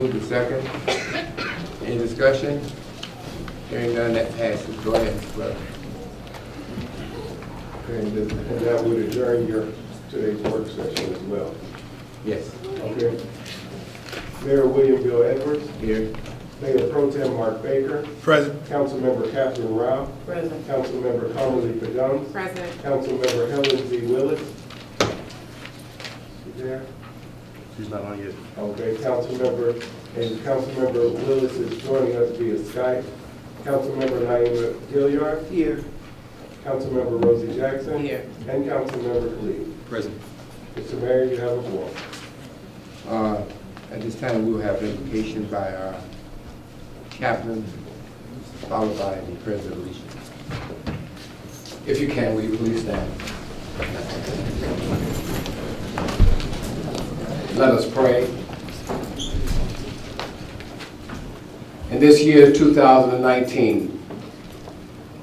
Move to second. Any discussion? Hearing none, that passes. Go ahead, Mr. Clerk. Okay, and that would adjourn your today's work session as well. Yes. Okay. Mayor William Bill Edwards. Here. Mayor Pro Tem Mark Baker. Present. Councilmember Catherine Rao. Present. Councilmember Carmelita Pedums. Present. Councilmember Helen Z. Willis. You there? She's not on yet. Okay, Councilmember Willis is joining us via Skype. Councilmember Naima Gilliard. Here. Councilmember Rosie Jackson. Here. And Councilmember Khalid. Present. Mr. Mayor, you have a floor. At this time, we will have invocation by our chaplain, followed by the President of Alicia. If you can, will you please stand? Let us pray. In this year, 2019,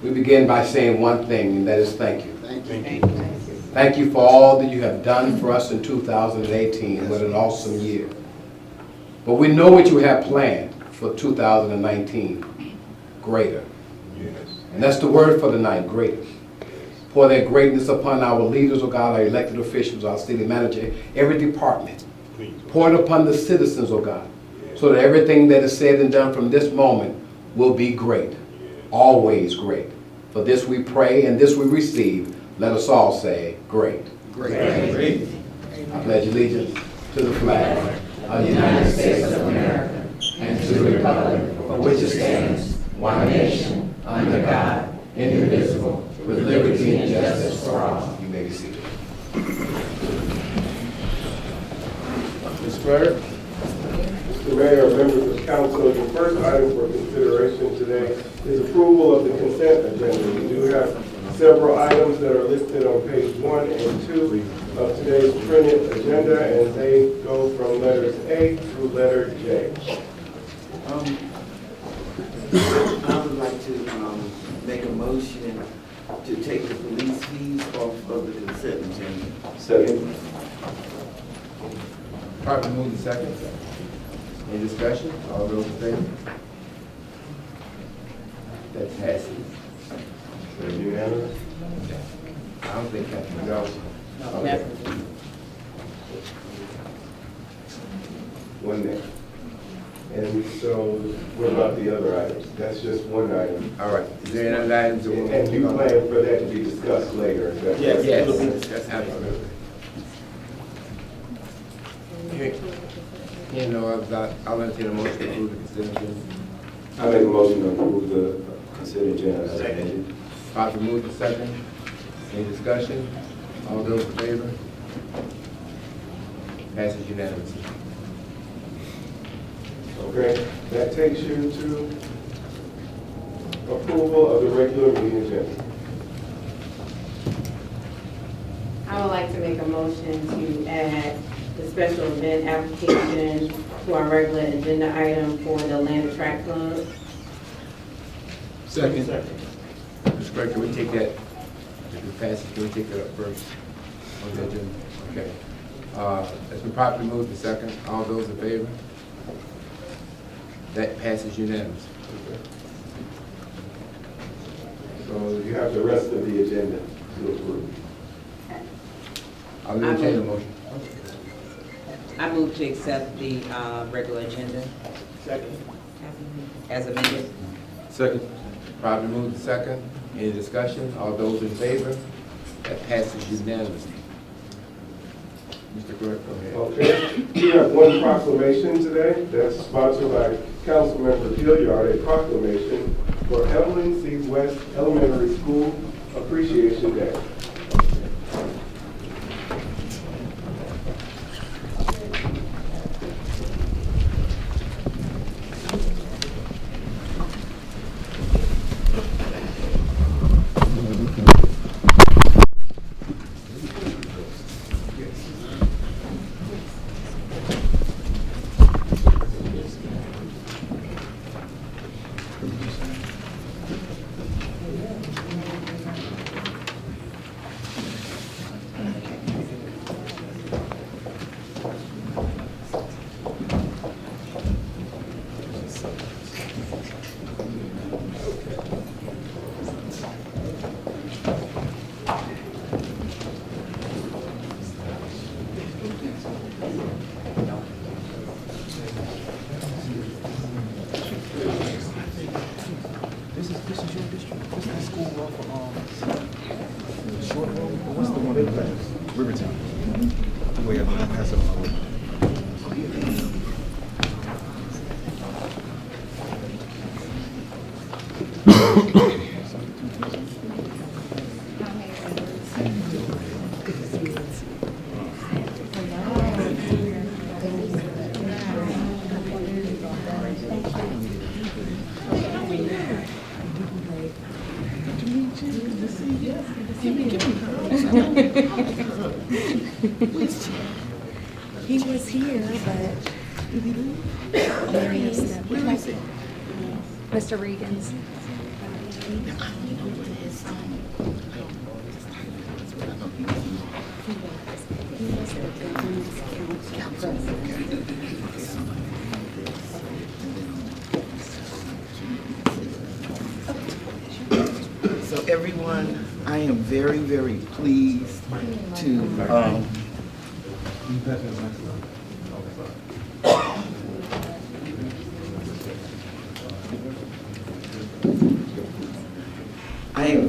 we begin by saying one thing, and that is thank you. Thank you. Thank you for all that you have done for us in 2018. What an awesome year. But we know what you have planned for 2019. Greater. Yes. And that's the word for the night, greater. Pour that greatness upon our leaders, oh God, our elected officials, our city manager, every department. Pour it upon the citizens, oh God, so that everything that is said and done from this moment will be great. Always great. For this we pray and this we receive. Let us all say, great. Great. Great. I pledge allegiance to the flag of the United States of America and to the republic for which it stands, one nation, under God, indivisible, with liberty and justice for all. You may be seated. Mr. Clerk. Mr. Mayor, members of council, the first item for consideration today is approval of the consent agenda. We do have several items that are listed on page 1 and 2 of today's printed agenda, and they go from letters A through letter J. I would like to make a motion to take the police fees off of the consent agenda. Second. Properly moved and second. Any discussion? All those in favor? That passes. Is it unanimous? I don't think Captain Johnson. No, never. One there. And so, what about the other items? That's just one item. All right. Is there any other items that we'll And you plan for that to be discussed later? Is that Yes. correct? Yes, absolutely. You know, I'll entertain a motion to approve the consent agenda. I make a motion to approve the consent agenda as amended. Properly moved and second. Any discussion? All those in favor? Passes unanimously. Okay, that takes you to approval of the regular meeting agenda. I would like to make a motion to add the special event application to our regular agenda item for the Land Track Club. Second. Mr. Clerk, can we take that, if it passes, can we take that up first on the agenda? Okay. It's been properly moved and second. All those in favor? That passes unanimously. So you have the rest of the agenda to approve. I'll entertain a motion. I move to accept the regular agenda Second. as amended. Second. Properly moved and second. Any discussion? All those in favor? That passes unanimously. Mr. Clerk, go ahead. Okay, we have one proclamation today that's sponsored by Councilmember Gilliard, a proclamation for Evelyn C. West Elementary School Appreciation Day. He was here, but there he is. Mr. Regan's. So everyone, I am very, very pleased to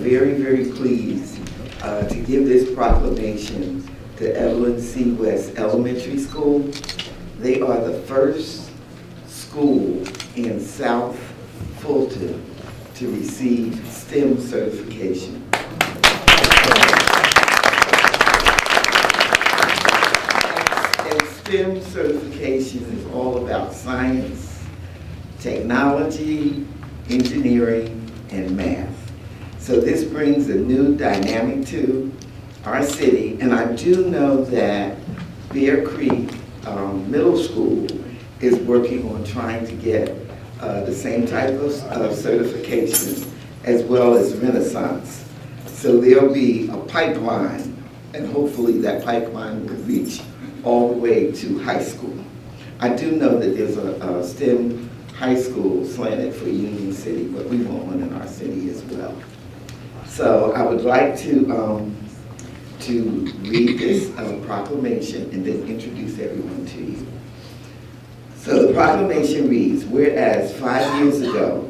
very pleased to give this proclamation to Evelyn C. West Elementary School. They are the first school in South Fulton to receive STEM certification. And STEM certification is all about science, technology, engineering, and math. So this brings a new dynamic to our city, and I do know that Bear Creek Middle School is working on trying to get the same type of certification as well as Renaissance. So there'll be a pipeline, and hopefully that pipeline will reach all the way to high school. I do know that there's a STEM high school slanted for Union City, but we want one in our city as well. So I would like to read this proclamation and then introduce everyone to you. So the proclamation reads, whereas 5 years ago,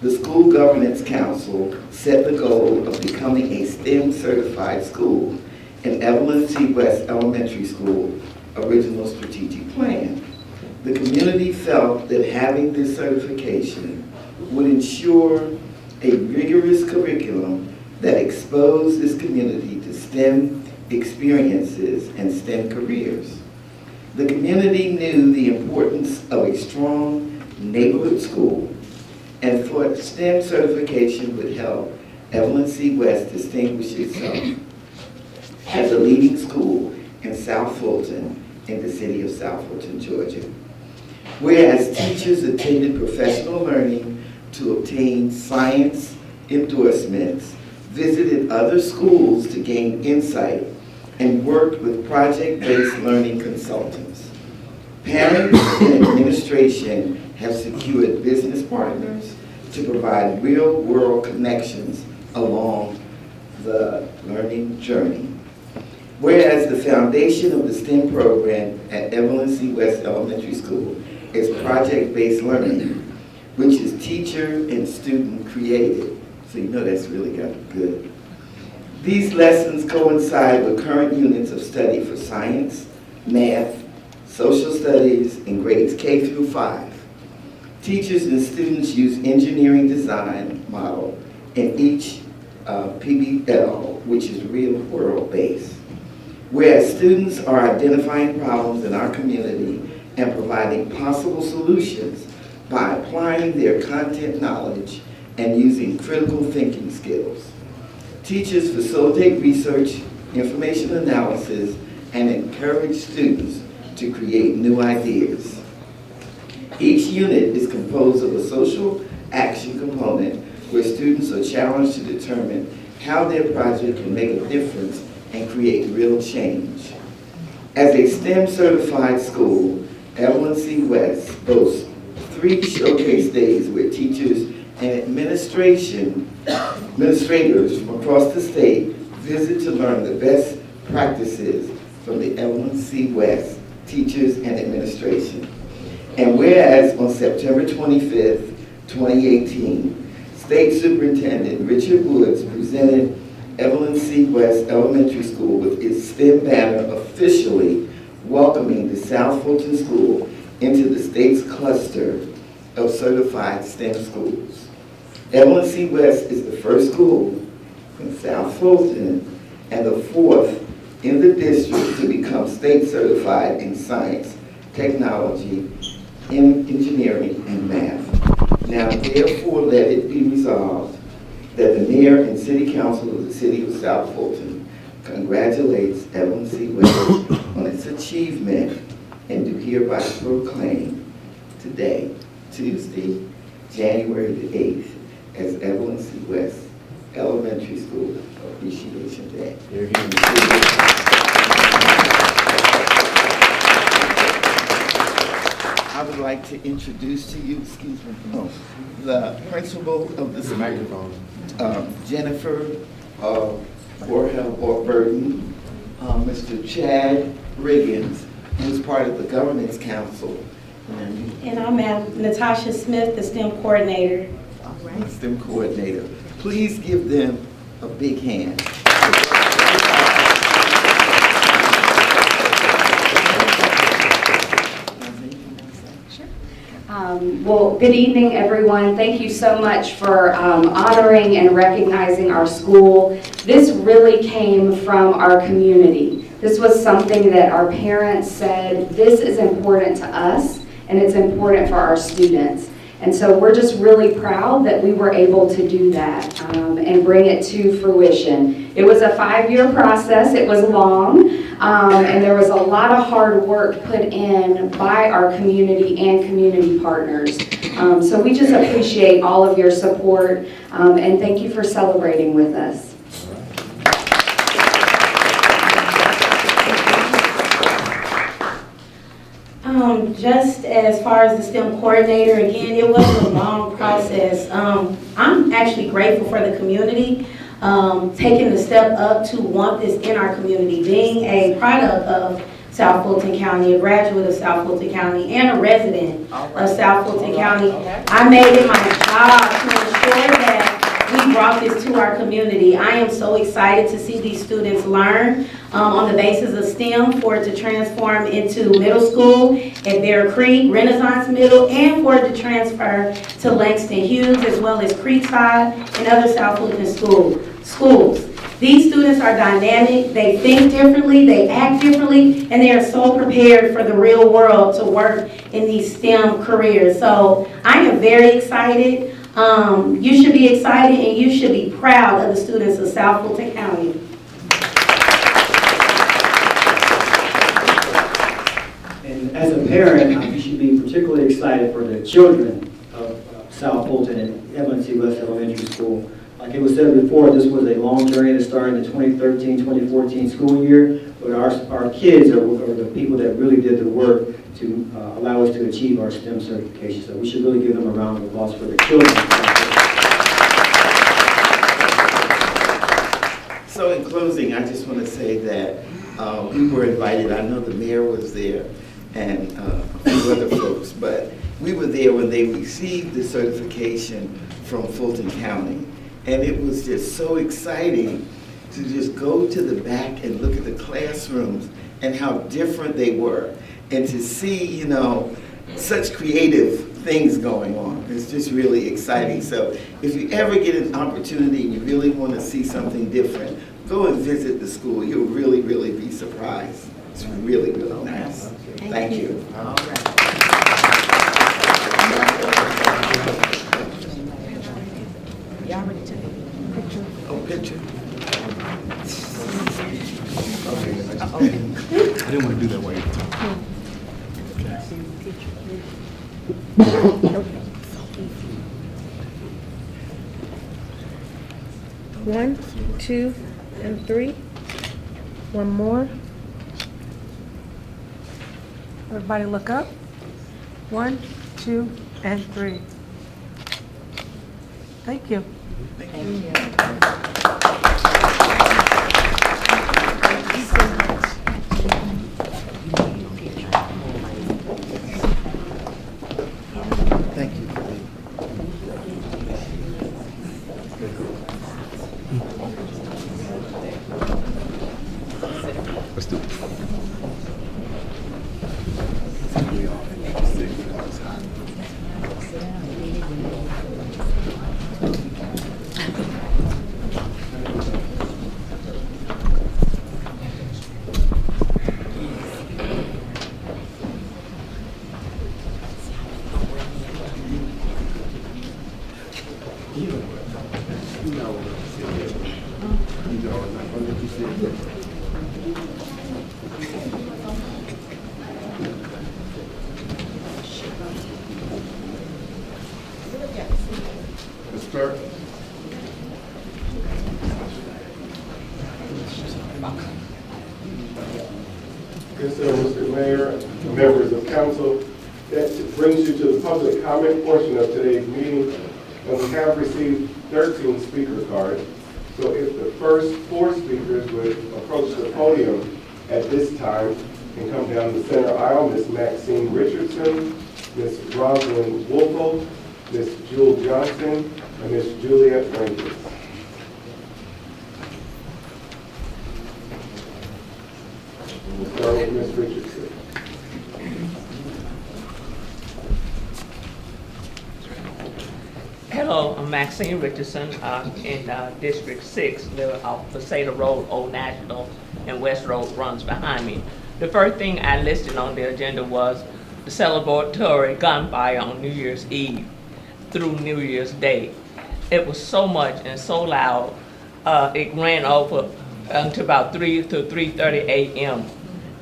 the School Governance Council set the goal of becoming a STEM certified school in Evelyn C. West Elementary School original strategic plan. The community felt that having this certification would ensure a rigorous curriculum that exposed this community to STEM experiences and STEM careers. The community knew the importance of a strong neighborhood school and thought STEM certification would help Evelyn C. West distinguish itself as a leading school in South Fulton in the city of South Fulton, Georgia. Whereas teachers attended professional learning to obtain science endorsements, visited other schools to gain insight, and worked with project-based learning consultants. Parents and administration have secured business partners to provide real-world connections along the learning journey. Whereas the foundation of the STEM program at Evelyn C. West Elementary School is project-based learning, which is teacher and student created. So you know that's really got good. These lessons coincide with current units of study for science, math, social studies, in grades K through 5. Teachers and students use engineering design model in each PBL, which is real world based. Whereas students are identifying problems in our community and providing possible solutions by applying their content knowledge and using critical thinking skills. Teachers facilitate research, information analysis, and encourage students to create new ideas. Each unit is composed of a social action component where students are challenged to determine how their project can make a difference and create real change. As a STEM certified school, Evelyn C. West boasts 3 showcase days where teachers and administrators from across the state visit to learn the best practices from the Evelyn C. West teachers and administration. And whereas on September 25th, 2018, State Superintendent Richard Woods presented Evelyn C. West Elementary School with its STEM banner officially welcoming the South Fulton School into the state's cluster of certified STEM schools. Evelyn C. West is the first school in South Fulton and the fourth in the district to become state certified in science, technology, engineering, and math. Now, therefore, let it be resolved that the mayor and city council of the city of South Fulton congratulates Evelyn C. West on its achievement and do hereby proclaim today, Tuesday, January the 8th, as Evelyn C. West Elementary School Appreciation Day. I would like to introduce to you, the principal of this microphone, Jennifer Burton, Mr. Chad Riggins, who's part of the Governance Council. And I'm Natasha Smith, the STEM coordinator. All right, STEM coordinator. Please give them a big hand. Well, good evening, everyone. Thank you so much for honoring and recognizing our school. This really came from our community. This was something that our parents said, this is important to us, and it's important for our students. And so we're just really proud that we were able to do that and bring it to fruition. It was a 5-year process. It was long, and there was a lot of hard work put in by our community and community partners. So we just appreciate all of your support, and thank you for celebrating with us. Just as far as the STEM coordinator, again, it was a long process. I'm actually grateful for the community taking the step up to want this in our community. Being a product of South Fulton County, a graduate of South Fulton County, and a resident of South Fulton County, I made it my job to ensure that we brought this to our community. I am so excited to see these students learn on the basis of STEM, for it to transform into middle school at Bear Creek, Renaissance Middle, and for it to transfer to Langston Hughes, as well as Creekside and other South Fulton schools. These students are dynamic, they think differently, they act differently, and they are so prepared for the real world to work in these STEM careers. So I am very excited. You should be excited, and you should be proud of the students of South Fulton County. And as a parent, you should be particularly excited for the children of South Fulton and Evelyn C. West Elementary School. Like it was said before, this was a long journey that started in the 2013-2014 school year, but our kids are the people that really did the work to allow us to achieve our STEM certification. So we should really give them a round of applause for the children. So in closing, I just want to say that we were invited. I know the mayor was there and a few other folks, but we were there when they received the certification from Fulton County. And it was just so exciting to just go to the back and look at the classrooms and how different they were. And to see, you know, such creative things going on. It's just really exciting. So if you ever get an opportunity and you really want to see something different, go and visit the school. You'll really, really be surprised. It's really, really nice. Thank you. All right. Y'all ready to take a picture? Oh, picture. I didn't want to do that while you were talking. One, two, and three. One more. Everybody look up. 1, 2, and 3. Thank you. Thank you. Thank you. Let's do it. Mr. Clerk? Yes, sir, Mr. Mayor, members of council. That brings you to the public comment portion of today's meeting. And we have received 13 speaker cards. So if the first 4 speakers would approach the podium at this time and come down the center aisle, Ms. Maxine Richardson, Ms. Rosalind Wolfold, Ms. Jewel Johnson, and Ms. Juliet Rankins. We'll start with Ms. Richardson. Hello, I'm Maxine Richardson in District 6, live off Pasada Road, Old National, and West Road runs behind me. The first thing I listed on the agenda was the celebratory gunfire on New Year's Eve through New Year's Day. It was so much and so loud, it ran over until about 3 to 3:30 a.m.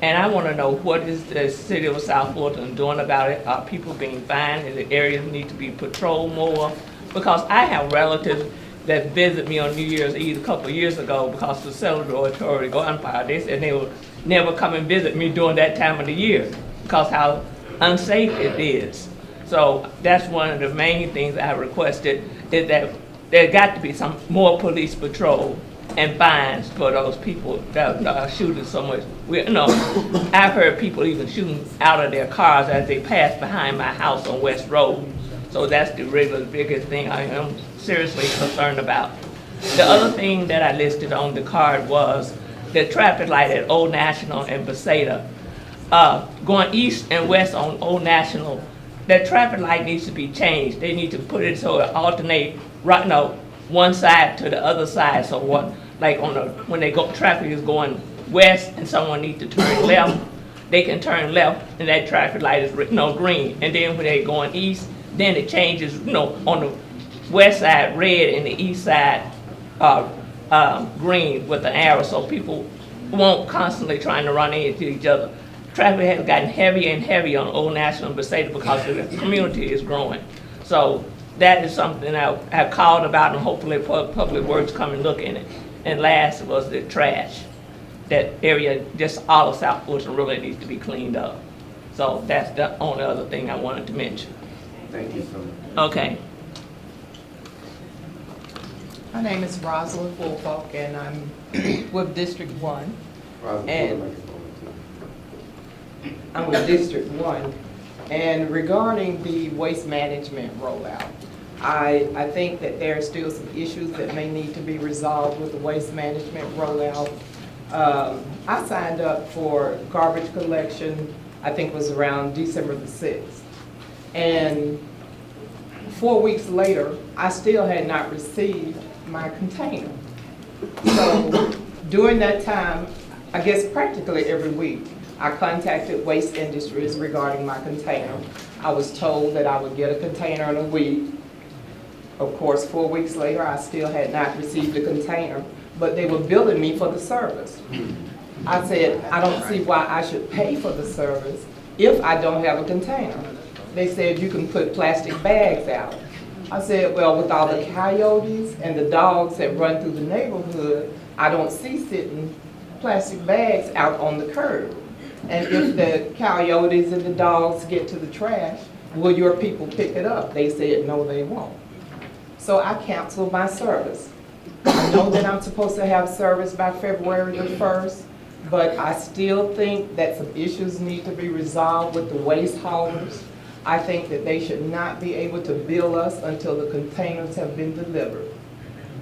And I want to know, what is the city of South Fulton doing about it? Are people being fined? Is the areas need to be patrolled more? Because I have relatives that visit me on New Year's Eve a couple of years ago because of the celebratory gunfire. They said they would never come and visit me during that time of the year because how unsafe it is. So that's one of the main things I requested, is that there got to be some more police patrol and fines for those people that are shooting so much. I've heard people even shooting out of their cars as they pass behind my house on West Road. So that's the really biggest thing I am seriously concerned about. The other thing that I listed on the card was the traffic light at Old National and Pasada. Going east and west on Old National, that traffic light needs to be changed. They need to put it so it alternate right now, one side to the other side. So what, like when they go, traffic is going west and someone needs to turn left, they can turn left and that traffic light is green. And then when they're going east, then it changes, on the west side red and the east side green with the arrow, so people won't constantly trying to run into each other. Traffic has gotten heavier and heavier on Old National and Pasada because the community is growing. So that is something I have called about, and hopefully Public Works come and look in it. And last was the trash. That area, just all of South Fulton really needs to be cleaned up. So that's the only other thing I wanted to mention. Thank you so much. Okay. My name is Rosalind Wolfolk, and I'm with District 1. And I'm with District 1. And regarding the waste management rollout, I think that there are still some issues that may need to be resolved with the waste management rollout. I signed up for garbage collection, I think it was around December the 6th. And 4 weeks later, I still had not received my container. So during that time, I guess practically every week, I contacted Waste Industries regarding my container. I was told that I would get a container in a week. Of course, 4 weeks later, I still had not received a container, but they were billing me for the service. I said, I don't see why I should pay for the service if I don't have a container. They said you can put plastic bags out. I said, well, with all the coyotes and the dogs that run through the neighborhood, I don't see sitting plastic bags out on the curb. And if the coyotes and the dogs get to the trash, will your people pick it up? They said, no, they won't. So I canceled my service. I know that I'm supposed to have service by February the 1st, but I still think that some issues need to be resolved with the waste haulers. I think that they should not be able to bill us until the containers have been delivered.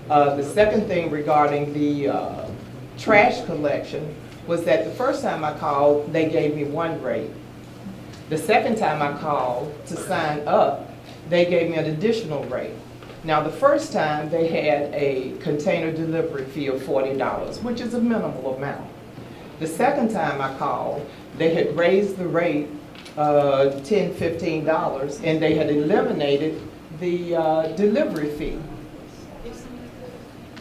The second thing regarding the trash collection was that the first time I called, they gave me one rate. The second time I called to sign up, they gave me an additional rate. Now, the first time they had a container delivery fee of $40, which is a minimal amount. The second time I called, they had raised the rate $10, $15, and they had eliminated the delivery fee.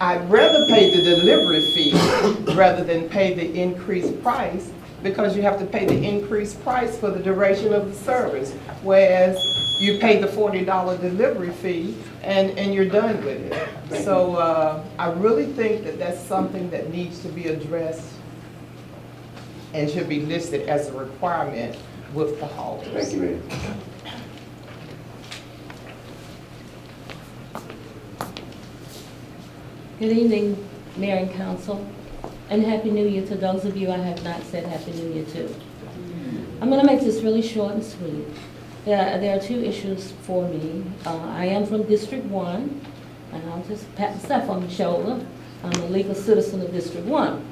I'd rather pay the delivery fee rather than pay the increased price, because you have to pay the increased price for the duration of the service, whereas you pay the $40 delivery fee and you're done with it. So I really think that that's something that needs to be addressed and should be listed as a requirement with the halters. Thank you, ma'am. Good evening, Mayor and Council, and Happy New Year to those of you I have not said Happy New Year to. I'm going to make this really short and sweet. There are two issues for me. I am from District 1, and I'll just pat myself on the shoulder. I'm a legal citizen of District 1.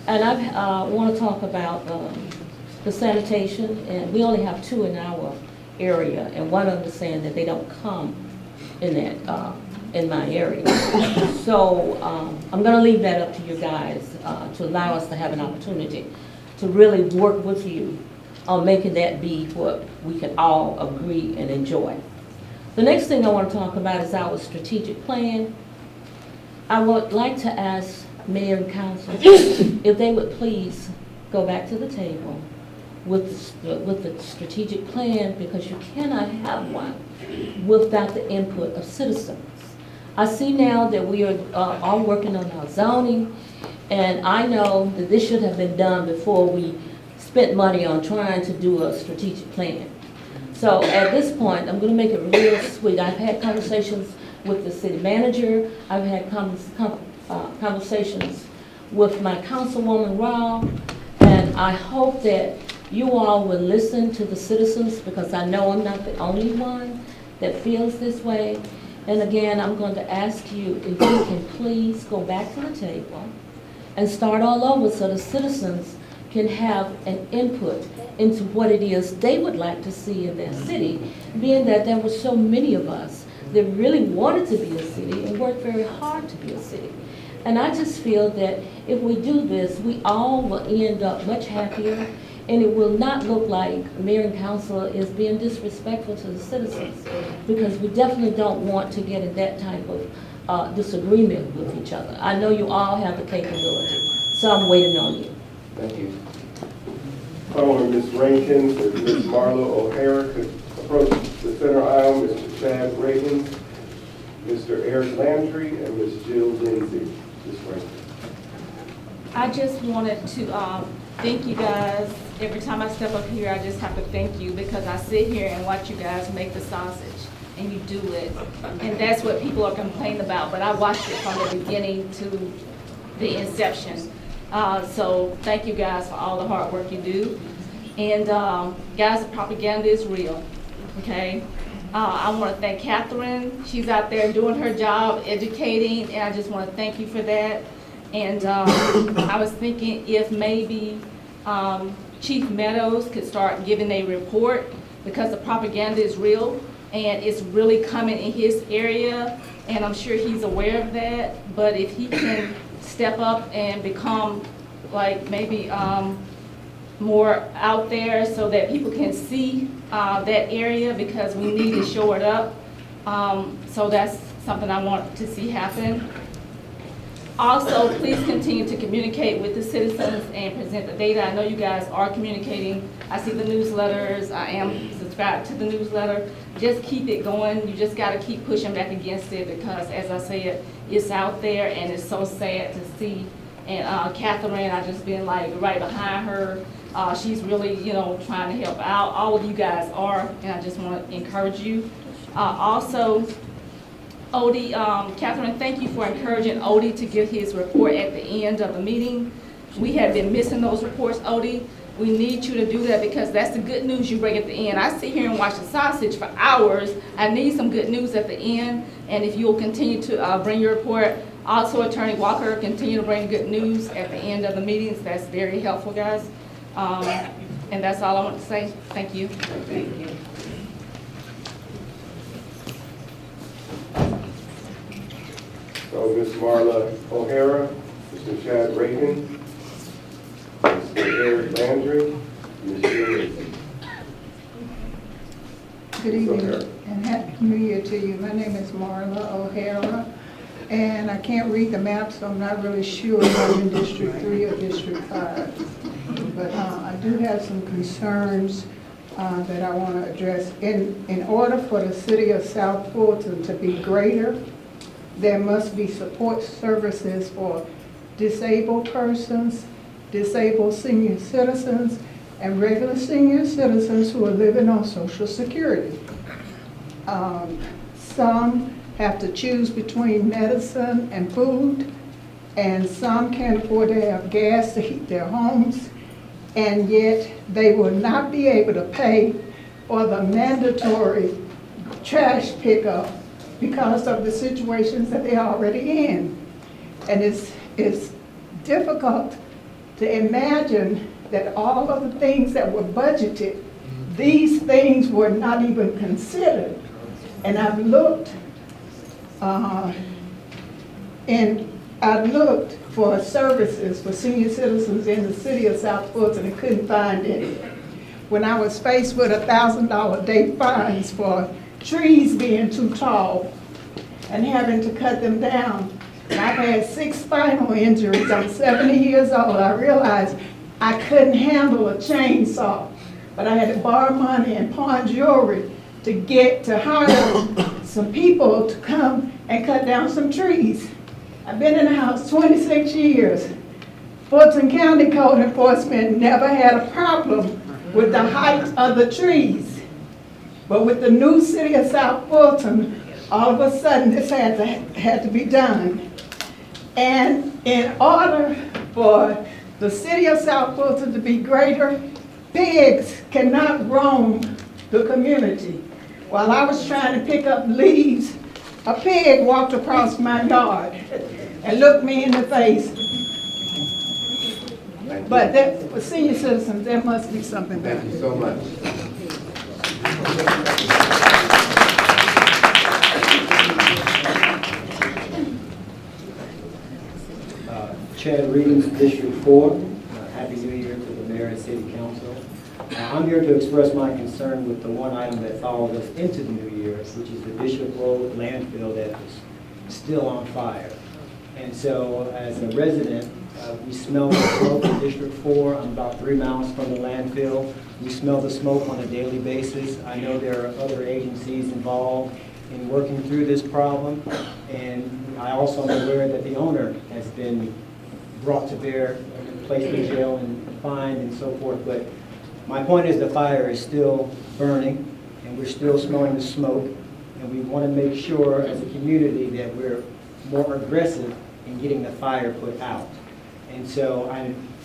And I want to talk about the sanitation, and we only have 2 in our area, and one understand that they don't come in that in my area. So I'm going to leave that up to you guys to allow us to have an opportunity to really work with you on making that be what we can all agree and enjoy. The next thing I want to talk about is our strategic plan. I would like to ask Mayor and Council if they would please go back to the table with the strategic plan, because you cannot have one without the input of citizens. I see now that we are all working on our zoning, and I know that this should have been done before we spent money on trying to do a strategic plan. So at this point, I'm going to make it real sweet. I've had conversations with the city manager. I've had conversations with my councilwoman, Rob, and I hope that you all will listen to the citizens, because I know I'm not the only one that feels this way. And again, I'm going to ask you if you can please go back to the table and start all over so the citizens can have an input into what it is they would like to see in their city, being that there were so many of us that really wanted to be a city and worked very hard to be a city. And I just feel that if we do this, we all will end up much happier, and it will not look like Mayor and Council is being disrespectful to the citizens, because we definitely don't want to get in that type of disagreement with each other. I know you all have the capability, so I'm waiting on you. Thank you. Following Ms. Rankin, Ms. Marla O'Hara could approach the center aisle, Mr. Chad Reagan, Mr. Eric Landry, and Ms. Jill Lindsay. Ms. Rankin. I just wanted to thank you guys. Every time I step up here, I just have to thank you, because I sit here and watch you guys make the sausage, and you do it. And that's what people are complaining about, but I watched it from the beginning to the inception. So thank you guys for all the hard work you do. And guys, the propaganda is real, okay? I want to thank Catherine. She's out there doing her job, educating, and I just want to thank you for that. And I was thinking if maybe Chief Meadows could start giving a report, because the propaganda is real and it's really coming in his area, and I'm sure he's aware of that. But if he can step up and become like maybe more out there so that people can see that area, because we need to show it up. So that's something I want to see happen. Also, please continue to communicate with the citizens and present the data. I know you guys are communicating. I see the newsletters. I am subscribed to the newsletter. Just keep it going. You just got to keep pushing back against it, because, as I said, it's out there and it's so sad to see. And Catherine, I just been like right behind her. She's really, you know, trying to help out. All of you guys are, and I just want to encourage you. Also, Odie, Catherine, thank you for encouraging Odie to give his report at the end of the meeting. We have been missing those reports, Odie. We need you to do that, because that's the good news you bring at the end. I sit here and watch the sausage for hours. I need some good news at the end, and if you'll continue to bring your report. Also, Attorney Walker, continue to bring good news at the end of the meetings. That's very helpful, guys. And that's all I want to say. Thank you. Thank you. So Ms. Marla O'Hara, Mr. Chad Reagan, Mr. Eric Landry, Ms. Jill Lindsay. Good evening and Happy New Year to you. My name is Marla O'Hara, And I can't read the map, so I'm not really sure if I'm in District 3 or District 5. But I do have some concerns that I want to address. In order for the city of South Fulton to be greater, there must be support services for disabled persons, disabled senior citizens, and regular senior citizens who are living on Social Security. Some have to choose between medicine and food, and some can't afford to have gas to heat their homes, and yet they will not be able to pay for the mandatory trash pickup because of the situations that they're already in. And it's difficult to imagine that all of the things that were budgeted, these things were not even considered. And I've looked for services for senior citizens in the city of South Fulton and couldn't find any. When I was faced with $1,000 day fines for trees being too tall and having to cut them down, I've had 6 spinal injuries. I'm 70 years old. I realized I couldn't handle a chainsaw, but I had to borrow money and pawn jewelry to hire some people to come and cut down some trees. I've been in the house 26 years. Fulton County Code Enforcement never had a problem with the height of the trees. But with the new city of South Fulton, all of a sudden this had to be done. And in order for the city of South Fulton to be greater, pigs cannot roam the community. While I was trying to pick up leaves, a pig walked across my yard and looked me in the face. But for senior citizens, there must be something better. Thank you so much. Chad Regan, District 4. Happy New Year to the Mayor and City Council. I'm here to express my concern with the one item that followed us into the new year, which is the Bishop Road landfill that is still on fire. And so, as a resident, we smell the smoke in District 4. I'm about 3 miles from the landfill. We smell the smoke on a daily basis. I know there are other agencies involved in working through this problem, and I also am aware that the owner has been brought to bear, placed in jail and fined and so forth. But my point is the fire is still burning, and we're still smelling the smoke, and we want to make sure as a community that we're more aggressive in getting the fire put out. And so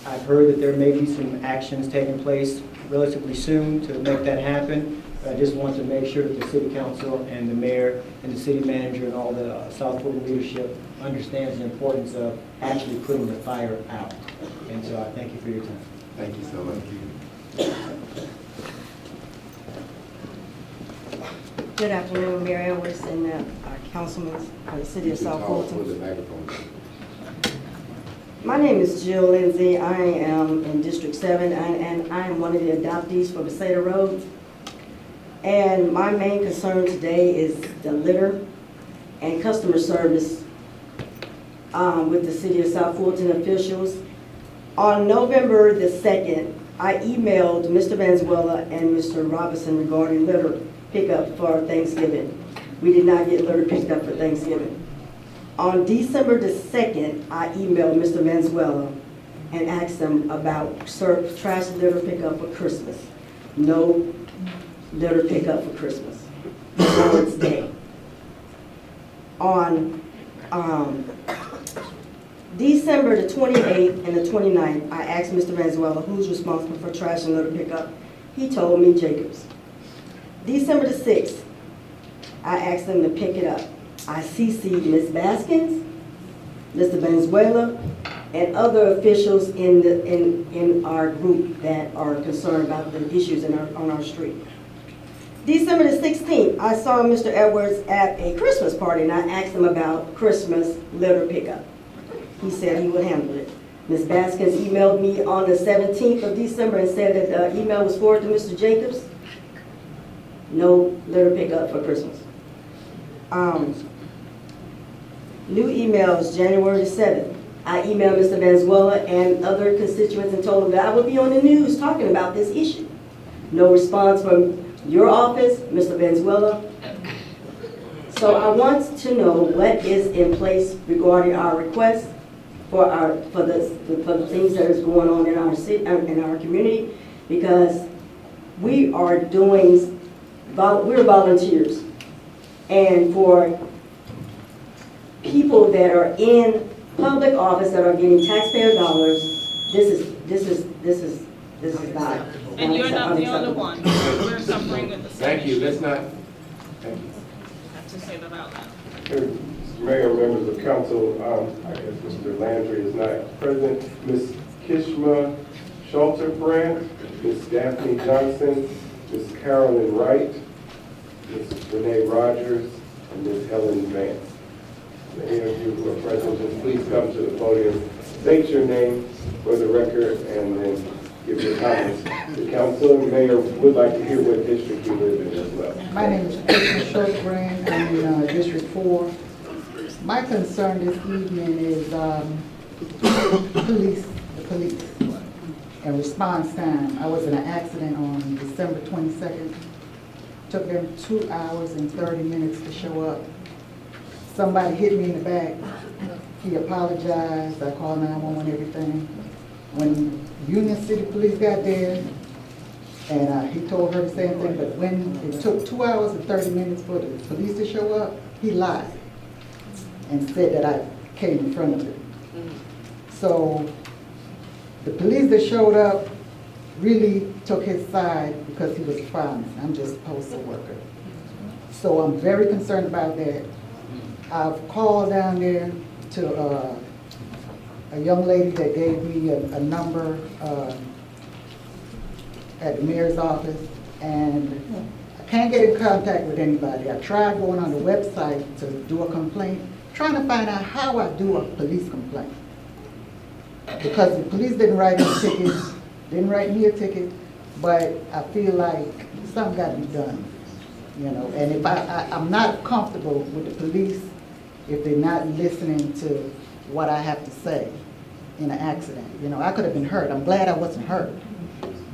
I've heard that there may be some actions taking place relatively soon to make that happen. But I just want to make sure that the City Council and the Mayor and the City Manager and all the South Fulton leadership understands the importance of actually putting the fire out. And so I thank you for your time. Thank you so much. Good afternoon, Mayor Edwards and councilmen of the City of South Fulton. My name is Jill Lindsay. I am in District 7, and I am one of the adoptees for Beseda Road. And my main concern today is the litter and customer service with the City of South Fulton officials. On November the 2nd, I emailed Mr. Valenzuela and Mr. Robinson regarding litter pickup for Thanksgiving. We did not get litter picked up for Thanksgiving. On December the 2nd, I emailed Mr. Valenzuela and asked him about trash litter pickup for Christmas. No litter pickup for Christmas, Lord's Day. On December the 28th and the 29th, I asked Mr. Valenzuela who's responsible for trash and litter pickup. He told me Jacobs. December the 6th, I asked them to pick it up. I CC'd Ms. Baskins, Mr. Valenzuela, and other officials in our group that are concerned about the issues on our street. December the 16th, I saw Mr. Edwards at a Christmas party, and I asked him about Christmas litter pickup. He said he would handle it. Ms. Baskins emailed me on the 17th of December and said that the email was forwarded to Mr. Jacobs. No litter pickup for Christmas. New emails, January the 7th. I emailed Mr. Valenzuela and other constituents and told them that I would be on the news talking about this issue. No response from your office, Mr. Valenzuela. So I want to know what is in place regarding our request for the things that is going on in our city, in our community, because we are doing, we're volunteers. And for people that are in public office that are getting taxpayer dollars, this is not. And you're not the only one. We're suffering with the same. Thank you. Let's not. Thank you. I have to say that out loud. Mr. Mayor, members of council, I guess Mr. Landry is not present. Ms. Kishma Schulter-Brandt, Ms. Daphne Johnson, Ms. Carolyn Wright, Ms. Renee Rogers, and Ms. Helen Vance. Many of you who are present, just please come to the podium, state your name for the record, and then give your comments. The council and mayor would like to hear what district you live in as well. My name is Fulton Shortbrand. I'm in District 4. My concern this evening is the police and response time. I was in an accident on December 22nd. Took them 2 hours and 30 minutes to show up. Somebody hit me in the back. He apologized. I called 911, everything. When Union City Police got there, and he told her the same thing, but when it took 2 hours and 30 minutes for the police to show up, he lied and said that I came in front of him. So the police that showed up really took his side because he was a fireman. I'm just a postal worker. So I'm very concerned about that. I've called down there to a young lady that gave me a number at the mayor's office, and I can't get in contact with anybody. I tried going on the website to do a complaint, trying to find out how I do a police complaint. Because the police didn't write me a ticket, didn't write me a ticket, but I feel like something got to be done, you know. And if I'm not comfortable with the police if they're not listening to what I have to say in an accident. You know, I could have been hurt. I'm glad I wasn't hurt,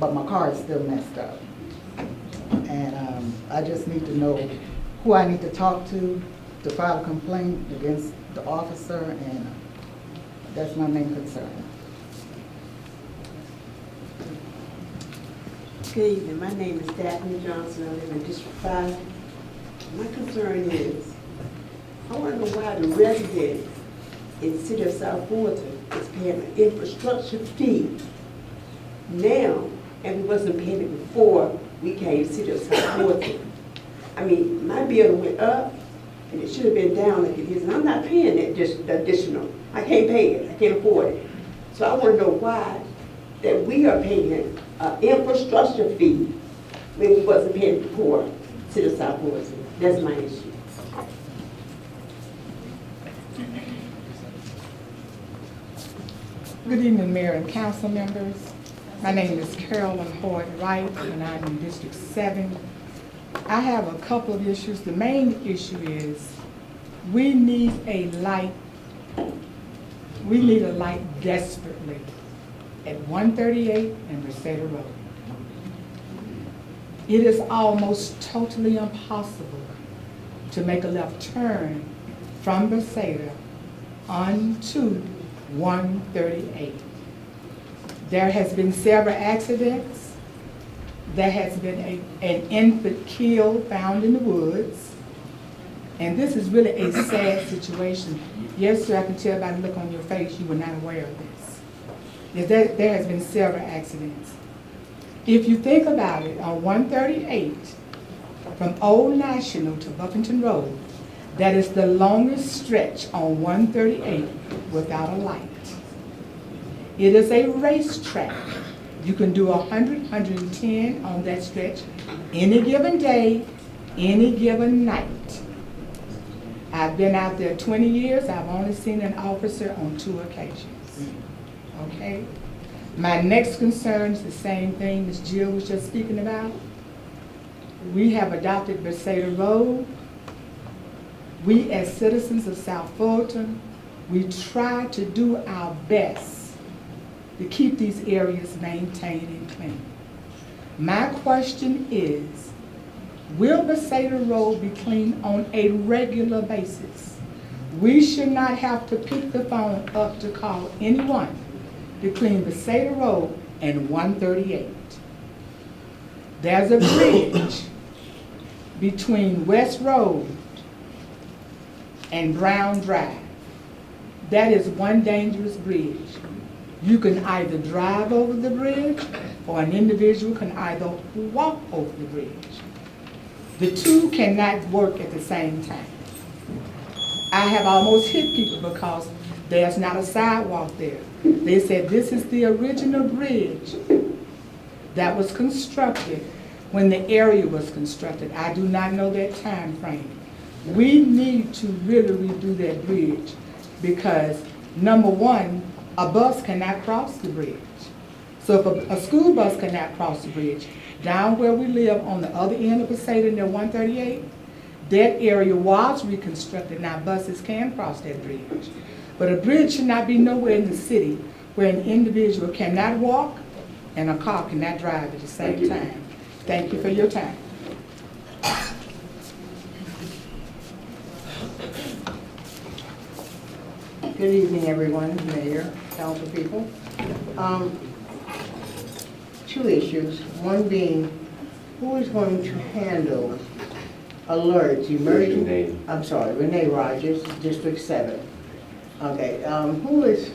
but my car is still messed up. And I just need to know who I need to talk to file a complaint against the officer, and that's my main concern. Good evening. My name is Daphne Johnson. I live in District 5. My concern is, I want to know why the residents in the city of South Fulton is paying an infrastructure fee now, and we wasn't paying it before we came to the city of South Fulton. I mean, my bill went up, and it should have been down like it is, and I'm not paying that just additional. I can't pay it. I can't afford it. So I want to know why that we are paying an infrastructure fee when we wasn't paying before city of South Fulton. That's my issue. Good evening, Mayor and council members. My name is Carolyn Wright, and I'm in District 7. I have a couple of issues. The main issue is we need a light. We need a light desperately at 138 and Reseda Road. It is almost totally impossible to make a left turn from Reseda onto 138. There has been several accidents. There has been an infant killed, found in the woods. And this is really a sad situation. Yes, sir, I can tell by the look on your face you were not aware of this. Yes, there has been several accidents. If you think about it, on 138, from Old National to Buffington Road, that is the longest stretch on 138 without a light. It is a racetrack. You can do 100, 110 on that stretch any given day, any given night. I've been out there 20 years. I've only seen an officer on 2 occasions. Okay? My next concern is the same thing Ms. Jill was just speaking about. We have adopted Reseda Road. we as citizens of South Fulton, we try to do our best to keep these areas maintained and clean. My question is, will Beseda Road be cleaned on a regular basis? We should not have to pick the phone up to call anyone to clean Beseda Road and 138. There's a bridge between West Road and Brown Drive. That is one dangerous bridge. You can either drive over the bridge or an individual can either walk over the bridge. The two cannot work at the same time. I have almost hit people because there's not a sidewalk there. They said this is the original bridge that was constructed when the area was constructed. I do not know that time frame. We need to really redo that bridge because, number one, a bus cannot cross the bridge. So if a school bus cannot cross the bridge, down where we live on the other end of Beseda near 138, that area was reconstructed. Now buses can cross that bridge. But a bridge should not be nowhere in the city where an individual cannot walk and a car cannot drive at the same time. Thank you for your time. Good evening, everyone, Mayor, council people. Two issues, one being who is going to handle alerts, emergency, I'm sorry, Renee Rogers, District 7. Okay, who is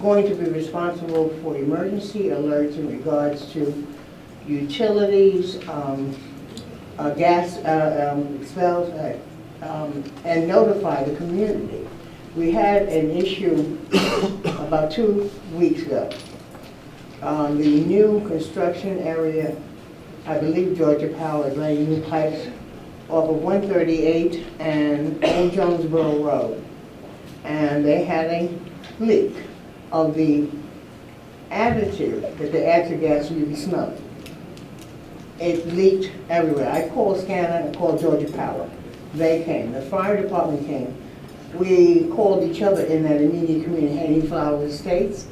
going to be responsible for emergency alerts in regards to utilities, gas spells, and notify the community? We had an issue about 2 weeks ago. The new construction area, I believe Georgia Power is laying new pipes off of 138 and Old Jonesboro Road. And they had a leak of the additive that they add to gas you can smell it. It leaked everywhere. I called SCANA, I called Georgia Power. They came, the fire department came. We called each other in that immediate community, Haney Flower Estates,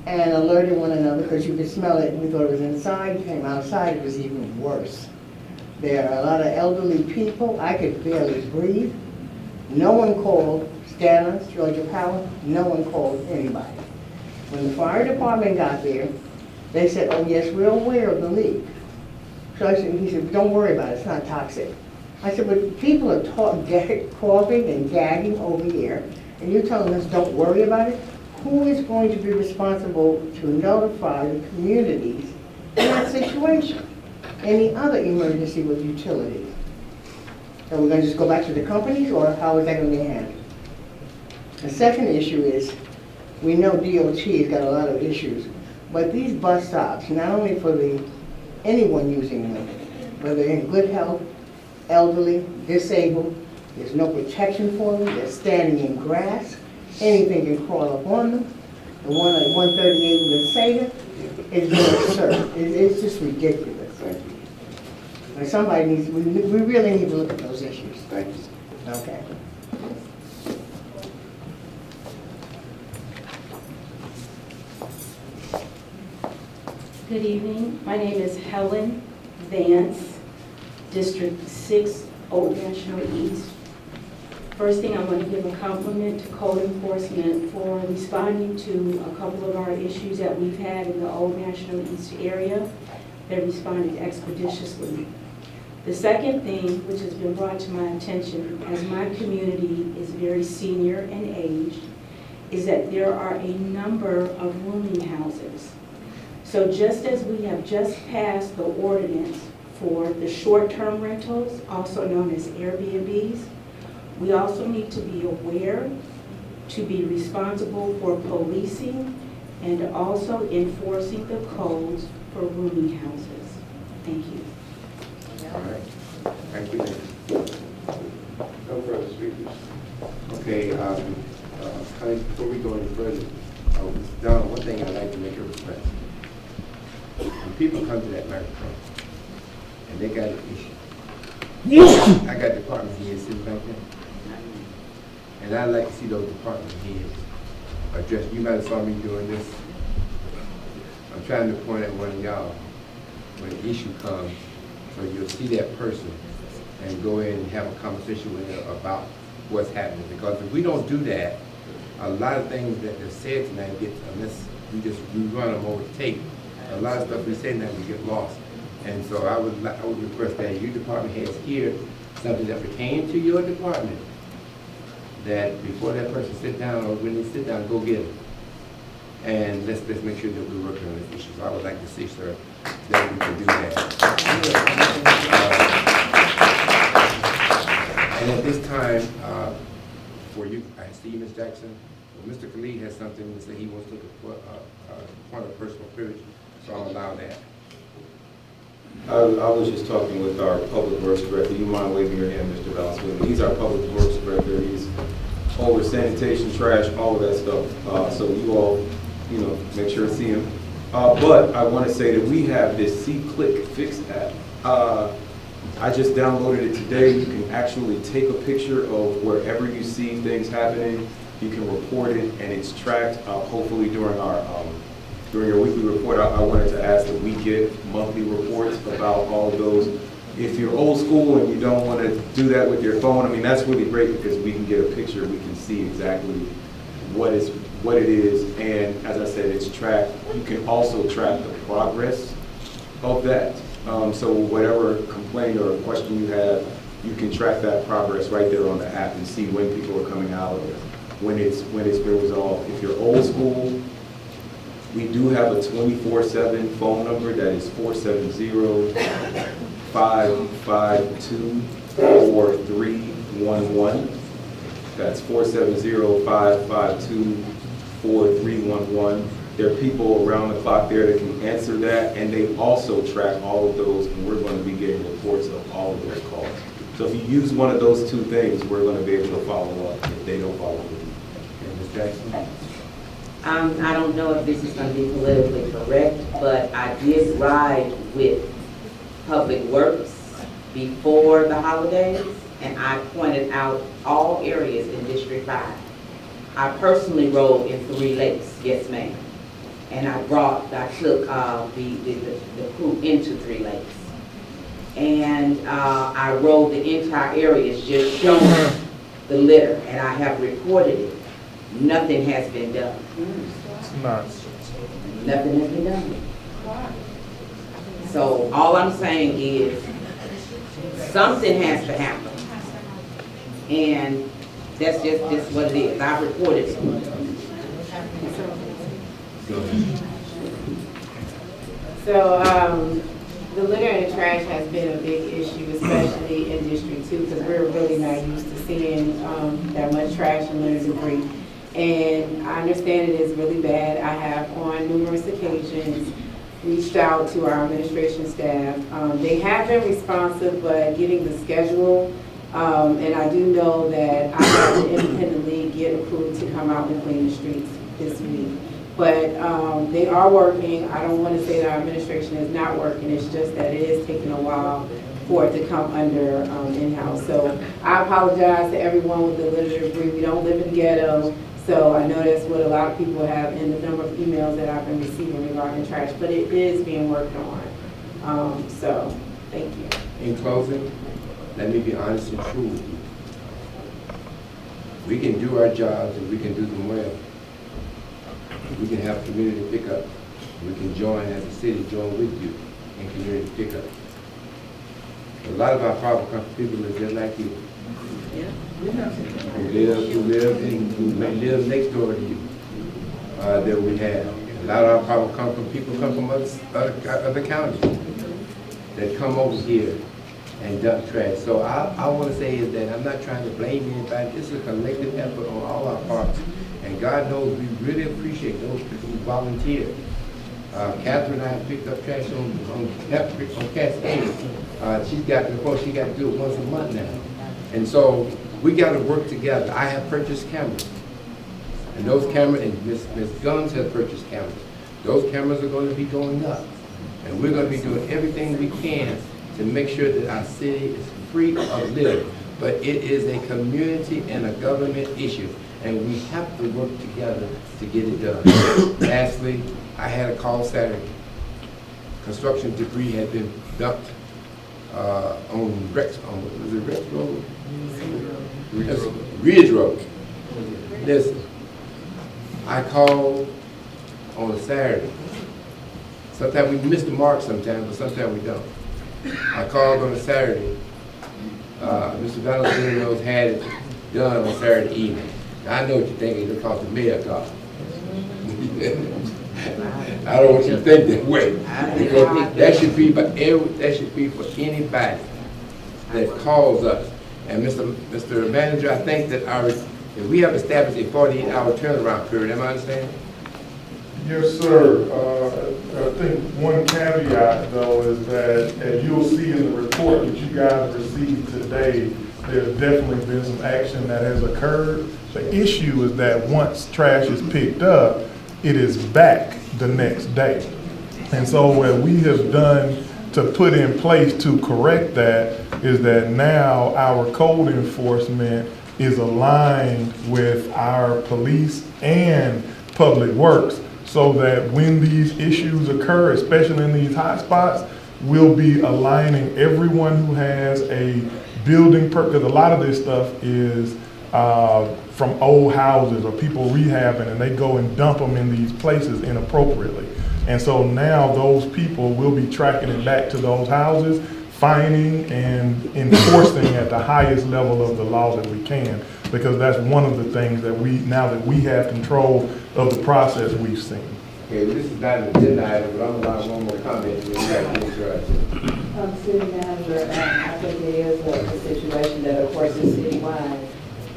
and alerted one another because you could smell it. We thought it was inside, came outside, it was even worse. There are a lot of elderly people. I could barely breathe. No one called SCANA, Georgia Power, no one called anybody. When the fire department got there, they said, oh yes, we're aware of the leak. So I said, he said, don't worry about it, it's not toxic. I said, but people are coughing and gagging over here, and you're telling us don't worry about it? Who is going to be responsible to notify the communities in that situation? Any other emergency with utilities? Are we going to just go back to the companies, or how is that going to be handled? The second issue is, we know DOT has got a lot of issues, but these bus stops, not only for anyone using them, whether in good health, elderly, disabled, there's no protection for them, they're standing in grass, anything can crawl up on them. The one at 138 in Beseda is being absurd. It's just ridiculous. Like somebody needs, we really need to look at those issues. Thank you. Okay. Good evening. My name is Helen Vance, District 6, Old National East. First thing, I want to give a compliment to code enforcement for responding to a couple of our issues that we've had in the Old National East area. They responded expeditiously. The second thing, which has been brought to my attention, as my community is very senior and aged, is that there are a number of rooming houses. So just as we have just passed the ordinance for the short-term rentals, also known as Airbnbs, we also need to be aware, to be responsible for policing and also enforcing the codes for rooming houses. Thank you. All right. Thank you, ma'am. No further speakers. Okay, before we go any further, Don, one thing I'd like to make a request. When people come to that microphone and they got an issue, I got department heads sitting back there. And I'd like to see those department heads address. You might have saw me doing this. I'm trying to point at one of y'all when an issue comes, so you'll see that person and go in and have a conversation with them about what's happening. Because if we don't do that, a lot of things that are said tonight get, unless we run them over tape, a lot of stuff we say tonight we get lost. And so I would request that your department heads hear something that pertains to your department, that before that person sit down, or when they sit down, go get it. And let's make sure that we're working on this issue. So I would like to see, sir, that we can do that. And at this time, for you, I see you, Ms. Jackson. Well, Mr. Khalid has something to say. He wants to look at a point of personal privilege, so I'll allow that. I was just talking with our public works director. You mind waving your hand, Mr. Valenzuela? He's our public works director. He's over sanitation, trash, all of that stuff. So you all, make sure to see him. But I want to say that we have this C-Click Fix app. I just downloaded it today. You can actually take a picture of wherever you see things happening. You can report it, and it's tracked. Hopefully during your weekly report, I wanted to ask that we get monthly reports about all of those. If you're old school and you don't want to do that with your phone, I mean, that's really great because we can get a picture. We can see exactly what it is. And as I said, it's tracked. You can also track the progress of that. So whatever complaint or question you have, you can track that progress right there on the app and see when people are coming out, when it's been resolved. If you're old school, we do have a 24/7 phone number that is 470-552-4311. That's 470-552-4311. There are people around the clock there that can answer that, and they also track all of those, and we're going to be getting reports of all of those calls. So if you use one of those two things, we're going to be able to follow up if they don't follow up with you. Okay, Ms. Jackson? I don't know if this is going to be politically correct, but I did ride with Public Works before the holidays, and I pointed out all areas in District 5. I personally rode in 3 lakes, yes ma'am, and I took the crew into 3 lakes. And I rode the entire areas just showing the litter, and I have reported it. Nothing has been done. Nothing has been done. So all I'm saying is something has to happen. And that's just what it is. I reported it. So the litter and trash has been a big issue, especially in District 2, because we're really not used to seeing that much trash and litter debris. And I understand it is really bad. I have on numerous occasions reached out to our administration staff. They have been responsive, but getting the schedule, and I do know that I have to independently get a crew to come out and clean the streets this week. But they are working. I don't want to say that our administration is not working. It's just that it is taking a while for it to come under in-house. So I apologize to everyone with the litter debris. We don't live in the ghetto. So I know that's what a lot of people have in the number of emails that I've been receiving regarding trash, but it is being worked on. So thank you. In closing, let me be honest and true with you. We can do our jobs and we can do them well. We can have community pickup. We can join as a city, join with you in community pickup. A lot of our problem comes from people that are just like you. Who may live next door to you, that we have. A lot of our problem come from people come from other counties that come over here and dump trash. So I want to say is that I'm not trying to blame anybody. This is a collective effort on all our parts. And God knows we really appreciate those people who volunteer. Catherine and I picked up trash on Cascade. She got to do it once a month now. And so we got to work together. I have purchased cameras. And those cameras, and Ms. Guns has purchased cameras. Those cameras are going to be going up. And we're going to be doing everything we can to make sure that our city is free of litter. but it is a community and a government issue, and we have to work together to get it done. Lastly, I had a call Saturday. Construction debris had been dumped on Rex, was it Rex Road? Ridge Road. Listen, I called on a Saturday. Sometimes we miss the mark sometimes, but sometimes we don't. I called on a Saturday. Mr. Valentino had it done on Saturday evening. I know what you're thinking, it'll cost the mayor car. I don't want you to think that way. Because that should be for anybody that calls us. And Mr. Manager, I think that if we have established a 48-hour turnaround period, am I understanding? Yes, sir. I think one caveat, though, is that as you'll see in the report that you guys received today, there's definitely been some action that has occurred. The issue is that once trash is picked up, it is back the next day. And so what we have done to put in place to correct that is that now our code enforcement is aligned with our police and public works, so that when these issues occur, especially in these hot spots, we'll be aligning everyone who has a building permit, because a lot of this stuff is from old houses or people rehabbing, and they go and dump them in these places inappropriately. And so now those people will be tracking it back to those houses, fining and enforcing at the highest level of the law that we can, because that's one of the things that now that we have control of the process, we've seen. Okay, well, this is not an agenda item, but I'm allowed one more comment. City Manager, I think it is a situation that, of course, is citywide.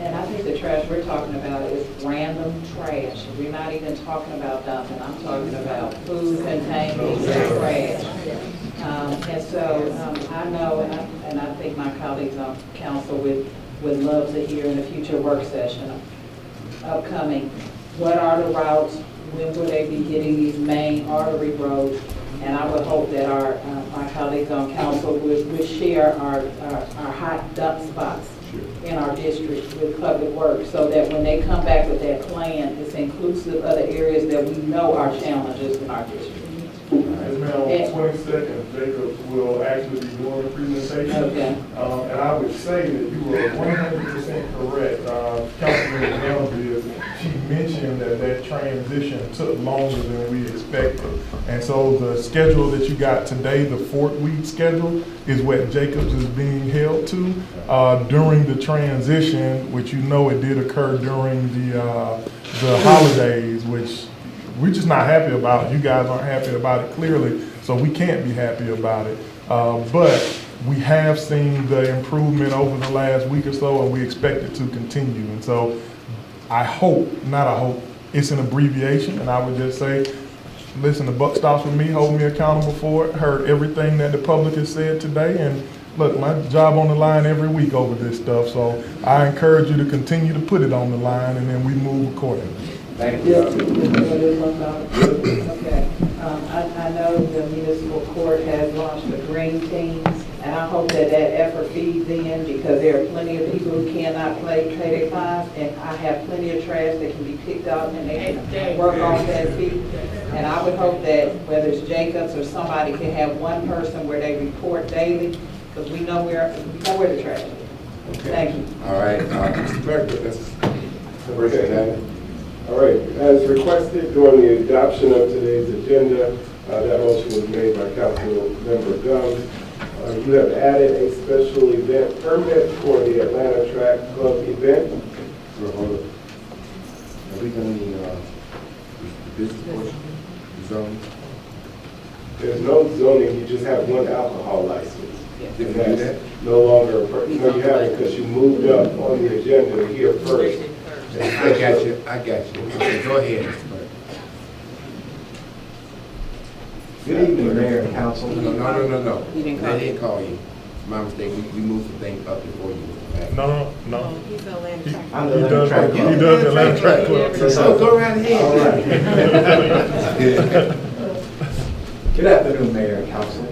And I think the trash we're talking about is random trash. We're not even talking about dumping. I'm talking about food-containing trash. And so I know, and I think my colleagues on council would love to hear in a future work session upcoming, what are the routes, when will they be hitting these main artery roads? And I would hope that my colleagues on council would share our hot dump spots in our district with public works, so that when they come back with that plan, it's inclusive of the areas that we know are challenges in our district. As well, on the 22nd, Jacob will actually be doing a presentation. Okay. And I would say that you were 100% correct. Councilman Melville, she mentioned that transition took longer than we expected. And so the schedule that you got today, the Fort Week schedule, is what Jacobs is being held to during the transition, which you know it did occur during the holidays, which we're just not happy about. You guys aren't happy about it, clearly, so we can't be happy about it. But we have seen the improvement over the last week or so, and we expect it to continue. And so it's an abbreviation, and I would just say, listen, the buck stops with me, hold me accountable for it, heard everything that the public has said today, and look, my job on the line every week over this stuff, so I encourage you to continue to put it on the line, and then we move accordingly. Thank you. Okay. I know the municipal court has launched the green teams, and I hope that effort feeds in, because there are plenty of people who cannot pay their fines, and I have plenty of trash that can be picked up and they can work on that fee. And I would hope that whether it's Jacobs or somebody can have one person where they report daily, because we know where the trash is. Okay. Thank you. All right, Mr. Clerk, that's All right, as requested during the adoption of today's agenda, that motion was made by Councilmember Gums. You have added a special event permit for the Atlanta Track Club event. Hold up. Are we going to need the business portion, zoning? There's no zoning, you just have one alcohol license. Did we do that? No longer, no, you haven't, because you moved up on the agenda here first. I got you. Okay, go ahead, Mr. Clerk. Good evening, Mayor and Council. No. They didn't call you. My mistake. We moved the thing up before you. No. He's the Atlanta Track I'm the Atlanta Track Club. He does the Atlanta Track Club. So go right ahead. All right. Good afternoon, Mayor and Council.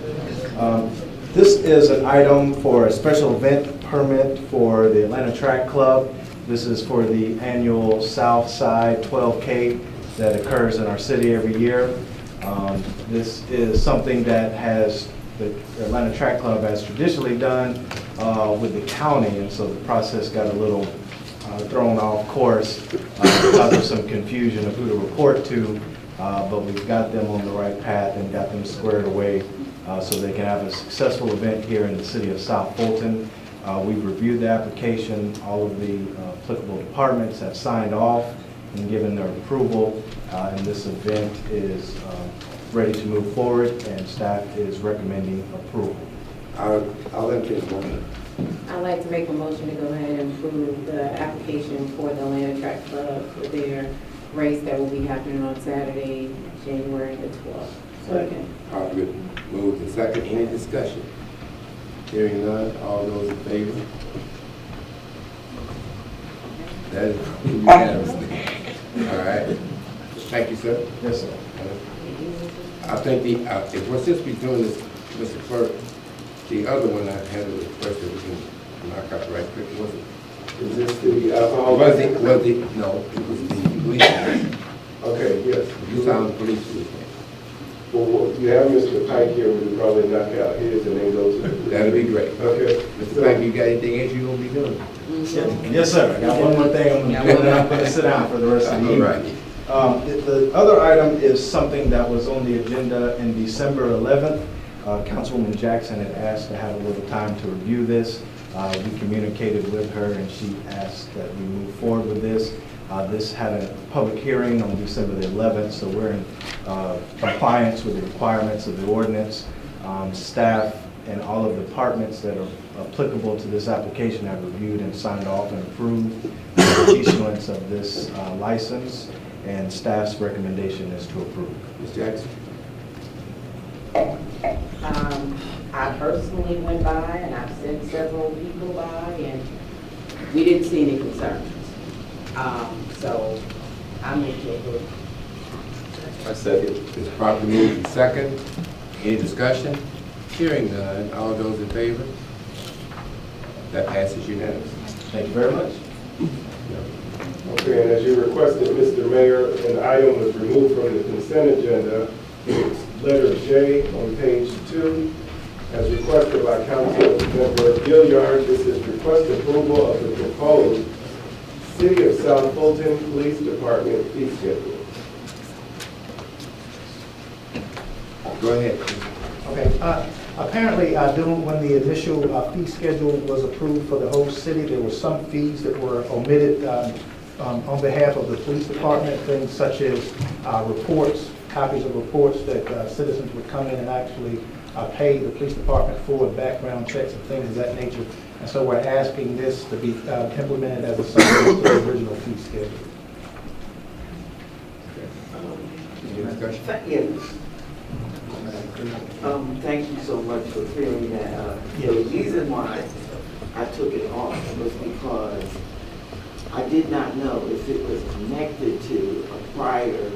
This is an item for a special event permit for the Atlanta Track Club. This is for the annual South Side 12K that occurs in our city every year. This is something that the Atlanta Track Club has traditionally done with the county, and so the process got a little thrown off course because of some confusion of who to report to, but we've got them on the right path and got them squared away so they can have a successful event here in the city of South Fulton. We've reviewed the application. All of the applicable departments have signed off and given their approval, and this event is ready to move forward, and staff is recommending approval. I'll entertain a motion. I'd like to make a motion to go ahead and approve the application for the Atlanta Track Club for their race that will be happening on Saturday, January the 12th. Second. Properly moved and second. Any discussion? Hearing none. All those in favor? That is unanimous. All right. Thank you, sir. Yes, sir. I think if we're supposed to be doing this, Mr. Clerk, the other one I had a request that we can knock out right quick, was it? Is this the alcohol? No, it was the police. Okay, yes. You sound the police. Well, you have Mr. Pike here, we can probably knock out his and then go to the... That'd be great. Okay. Mr. Pike, you got anything else you're going to be doing? Yes, sir. I got one more thing I'm going to do, and then I'm going to sit down for the rest of the evening. All right. The other item is something that was on the agenda in December 11th. Councilwoman Jackson had asked to have a little time to review this. We communicated with her, and she asked that we move forward with this. This had a public hearing on December the 11th, so we're in compliance with the requirements of the ordinance. Staff and all of the departments that are applicable to this application have reviewed and signed off and approved the issuance of this license, and staff's recommendation is to approve. Ms. Jackson? I personally went by, and I've sent several people by, and we didn't see any concerns. So I move to approve. I second. It's properly moved and second. Any discussion? Hearing none. All those in favor? That passes unanimously. Thank you very much. Okay, and as you requested, Mr. Mayor, an item was removed from the consent agenda. It's letter J on page 2, as requested by Council Member Gilliard. This is request approval of the proposed City of South Fulton Police Department fee schedule. Go ahead. Okay. Apparently, when the initial fee schedule was approved for the whole city, there were some fees that were omitted on behalf of the police department, things such as reports, copies of reports that citizens would come in and actually pay the police department for, background checks and things of that nature. And so we're asking this to be implemented as a supplement to the original fee schedule. Any discussion? Thank you so much for clearing that up. The reason why I took it off was because I did not know if it was connected to a prior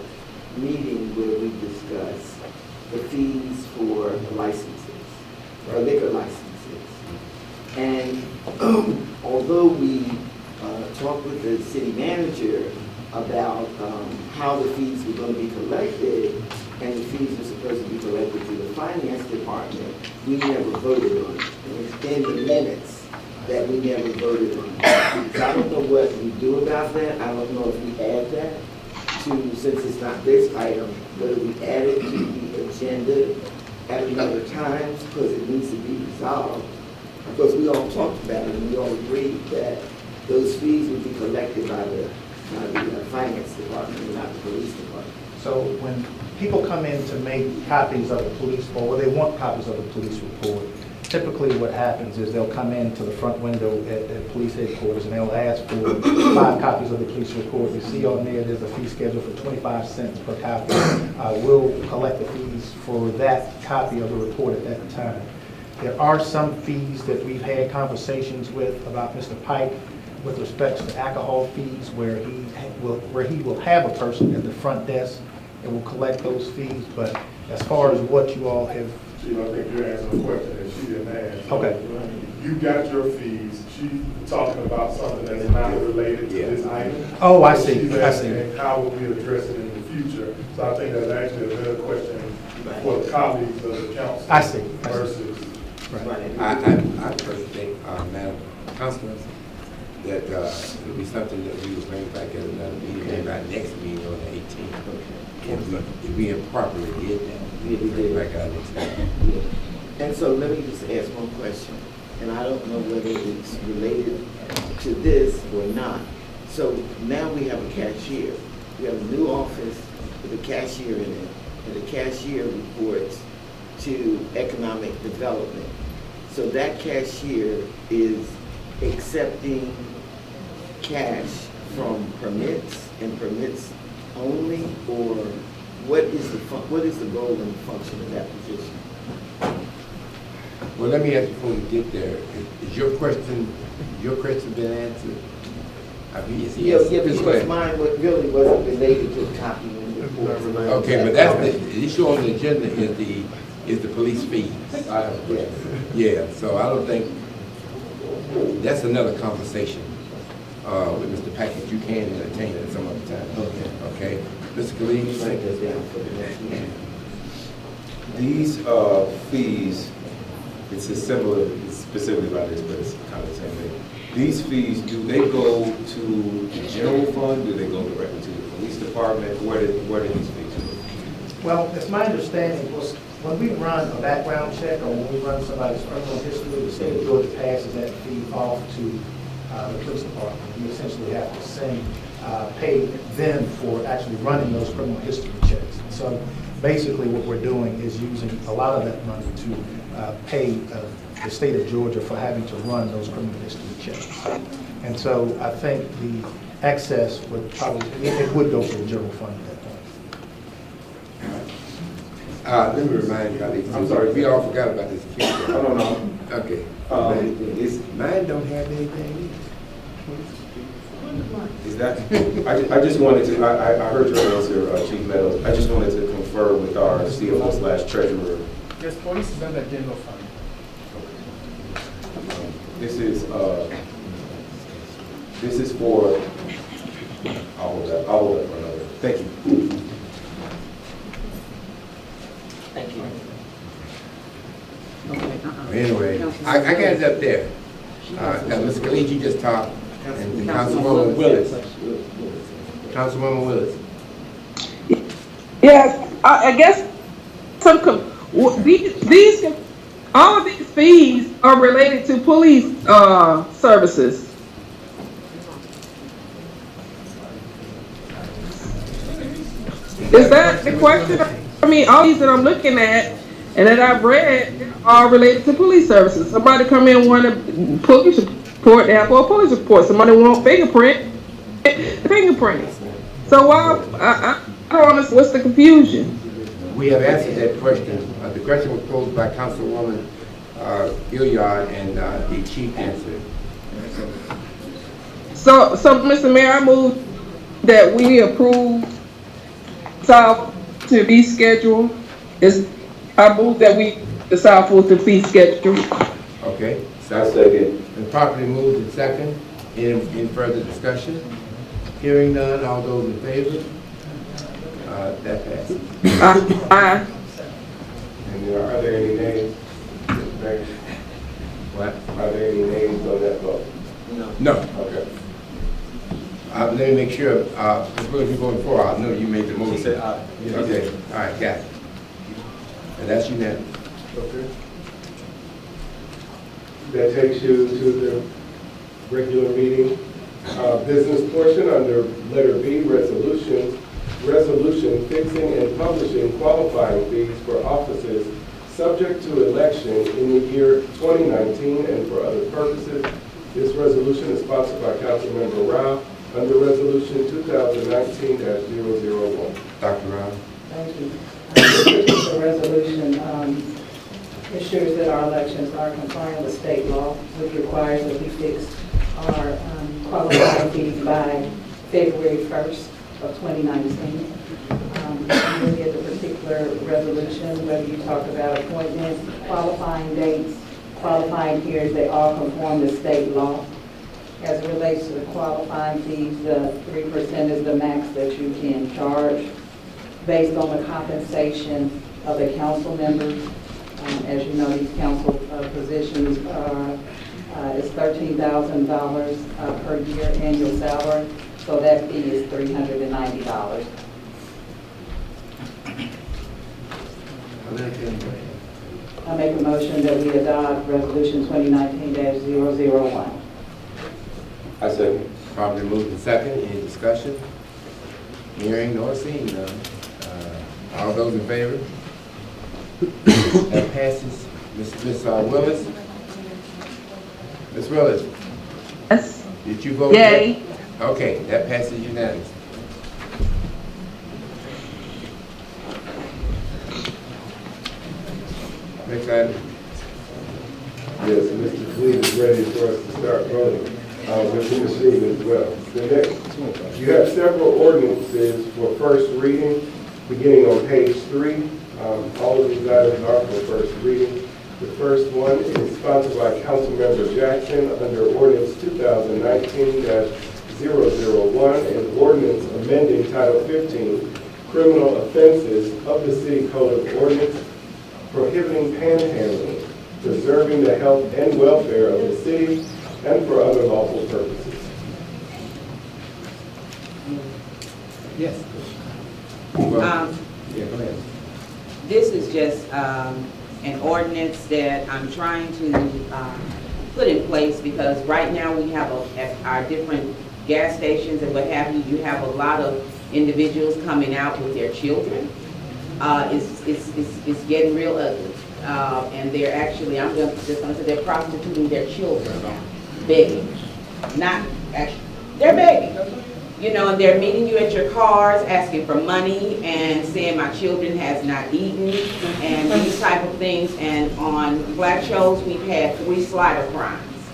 meeting where we discussed the fees for the licenses, or liquor licenses. And although we talked with the city manager about how the fees were going to be collected, and the fees were supposed to be collected through the finance department, we never voted on it. And it's in the minutes that we never voted on it. So I don't know what we do about that. I don't know if we add that to, since it's not this item, whether we add it to the agenda at another time, because it needs to be resolved. Because we all talked about it and we all agreed that those fees would be collected by the finance department and not the police department. So when people come in to make copies of the police, or they want copies of the police report, typically what happens is they'll come in to the front window at police headquarters and they'll ask for 5 copies of the police report. You see on there's a fee schedule for 25 cents per copy. We'll collect the fees for that copy of the report at that time. There are some fees that we've had conversations with about Mr. Pike with respect to alcohol fees, where he will have a person at the front desk and will collect those fees. But as far as what you all have, I think you're asking a question that she didn't ask. okay. you got your fees. She's talking about something that's not related to this item. Oh, I So see. she's I see. asking how will we address it in the future? So I think that's actually a better question for the colleagues of the council. I see. Versus. I personally think, Madam Councilor, that it'll be something that we will bring back at another meeting, maybe our next meeting on the 18th. If we improperly did that, we'll bring it back out next time. And so let me just ask one question, and I don't know whether it's related to this or not. So now we have a cashier. We have a new office with a cashier in it, and the cashier reports to economic development. So that cashier is accepting cash from permits and permits only, or what is the role and function of that position? Well, let me ask you before we get there. Is your question been answered? I mean, Yeah, because mine really wasn't related to copying reports. Okay, but that's the issue on the agenda is the police fees. Yeah, so I don't think, that's another conversation with Mr. Packett. You can entertain it some other time. Okay. Mr. Khalid, you think that's down for the next meeting? These fees, it's similar, it's specifically about this, but it's kind of the same thing. These fees, do they go to the general fund? Do they go directly to the police department? Where do these fees go? Well, it's my understanding was when we run a background check or when we run somebody's criminal history, the state of Georgia passes that fee off to the police department. You essentially have to pay them for actually running those criminal history checks. So basically what we're doing is using a lot of that money to pay the state of Georgia for having to run those criminal history checks. And so I think the excess would probably, it would go to the general fund at that point. Let me remind you, I'm sorry, we all forgot about this. No. Okay. Mine don't have anything. Is that, I just wanted to, I heard your answer, Chief Meadows. I just wanted to confer with our CFO/treasurer. Yes, police is under general fund. This is for, I'll hold that for another. Thank you. Thank you. Anyway, I got it up there. Now, Mr. Khalid, you just talked, and Councilwoman Willis. Councilwoman Willis. Yes, I guess all of these fees are related to police services. Is that the question? I mean, all these that I'm looking at and that I've read are related to police services. Somebody come in want a police report, they have for a police report. Somebody want fingerprinting. So I don't understand what's the confusion. We have answered that question. The question was posed by Councilwoman Gilliard, and the chief answered. So, Mr. Mayor, I move that we approve South to be scheduled. I move that the South Fulton fee schedule. Okay. Second. And properly moved and second. Any further discussion? Hearing none. All those in favor? That passes. Aye. And are there any names? What? Are there any names on that vote? No. Okay. Let me make sure, Ms. Willis, you voted for, I know you made the motion. She said aye. Okay, all right, got it. And that's unanimous. Okay. That takes you to the regular meeting business portion under letter B, resolution fixing and publishing qualifying fees for offices subject to election in the year 2019 and for other purposes. This resolution is sponsored by Councilmember Rao under resolution 2019-001. Dr. Rao. Thank you. This resolution ensures that our elections are compliant with state law, which requires that we fix our qualifying fees by February 1st of 2019. Look at the particular resolution, whether you talk about appointments, qualifying dates, qualifying periods, they all conform to state law. As it relates to the qualifying fees, the 3% is the max that you can charge based on the compensation of the council members. As you know, these council positions is $13,000 per year annual salary, so that fee is $390. I make a motion that we adopt Resolution 2019-001. I second. Probably moved in second. Any discussion? Hearing nor seeing none. All those in favor? That passes. Miss Willis? Miss Willis? Yes. Did you vote? Yay. Okay, that passes unanimously. Next item. Yes, Mr. Cleve is ready for us to start voting with the machine as well. The next, you have several ordinances for first reading, beginning on page 3. All of these items are for first reading. The first one is sponsored by Councilmember Jackson under Ordinance 2019-001 and Ordinance amending Title 15, Criminal Offenses of the City Code of Ordinance, prohibiting panhandling, preserving the health and welfare of the city, and for other lawful purposes. Yes. Yeah, go ahead. This is just an ordinance that I'm trying to put in place because right now we have at our different gas stations and what have you, you have a lot of individuals coming out with their children. It's getting real ugly. And they're actually, I'm just going to say they're prostituting their children now, begging. Not actually, they're begging. You know, and they're meeting you at your cars, asking for money, and saying my children has not eaten, and these type of things. And on Black shows, we've had 3 slider crimes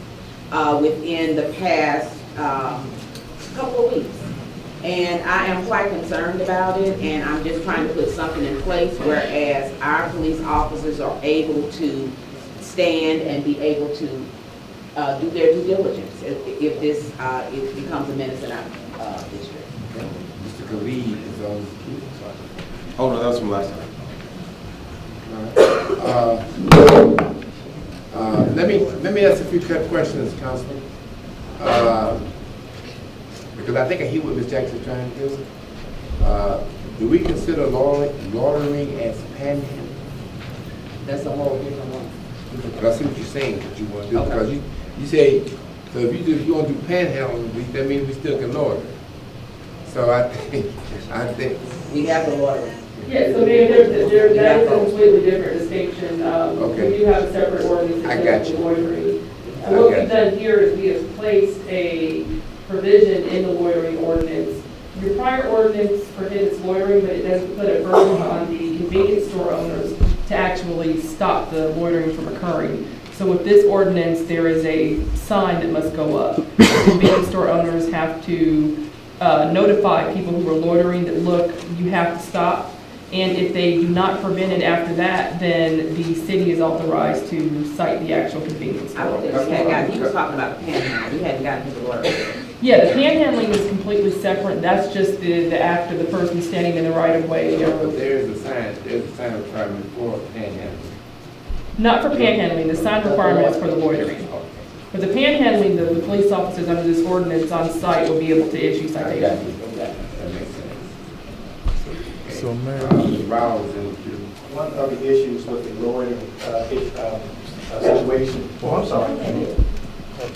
within the past couple of weeks. And I am quite concerned about it, and I'm just trying to put something in place whereas our police officers are able to stand and be able to do their due diligence if this it becomes a menace in our district. Mr. Khalid is on. Oh, no, that was from last time. Let me ask a few questions, Councilman. Because I think I hear what Ms. Jackson is trying to do. Do we consider loitering as panhandling? That's a whole different one. But I see what you're saying that you want to do. Okay. Because you say, so if you want to do panhandling, that means we still can loiter. So I think. We have the loitering. Yeah, so that is a completely different distinction. Okay. We do have a separate ordinance that deals with loitering. And what we've done here is we have placed a provision in the loitering ordinance. Your prior ordinance prohibits loitering, but it doesn't put a burden on the convenience store owners to actually stop the loitering from occurring. So with this ordinance, there is a sign that must go up. Convenience store owners have to notify people who are loitering that, look, you have to stop. And if they do not prevent it after that, then the city is authorized to cite the actual convenience store. He was talking about the panhandling. We hadn't gotten to the loitering. Yeah, the panhandling is completely separate. That's just the act of the person standing in the right of way. But there's a sign requirement for panhandling. Not for panhandling. The sign requirement is for the loitering. But the panhandling, the police officers under this ordinance on site will be able to issue citations. That makes sense. So, Mayor, one of the issues with the loitering situation. Oh, I'm sorry.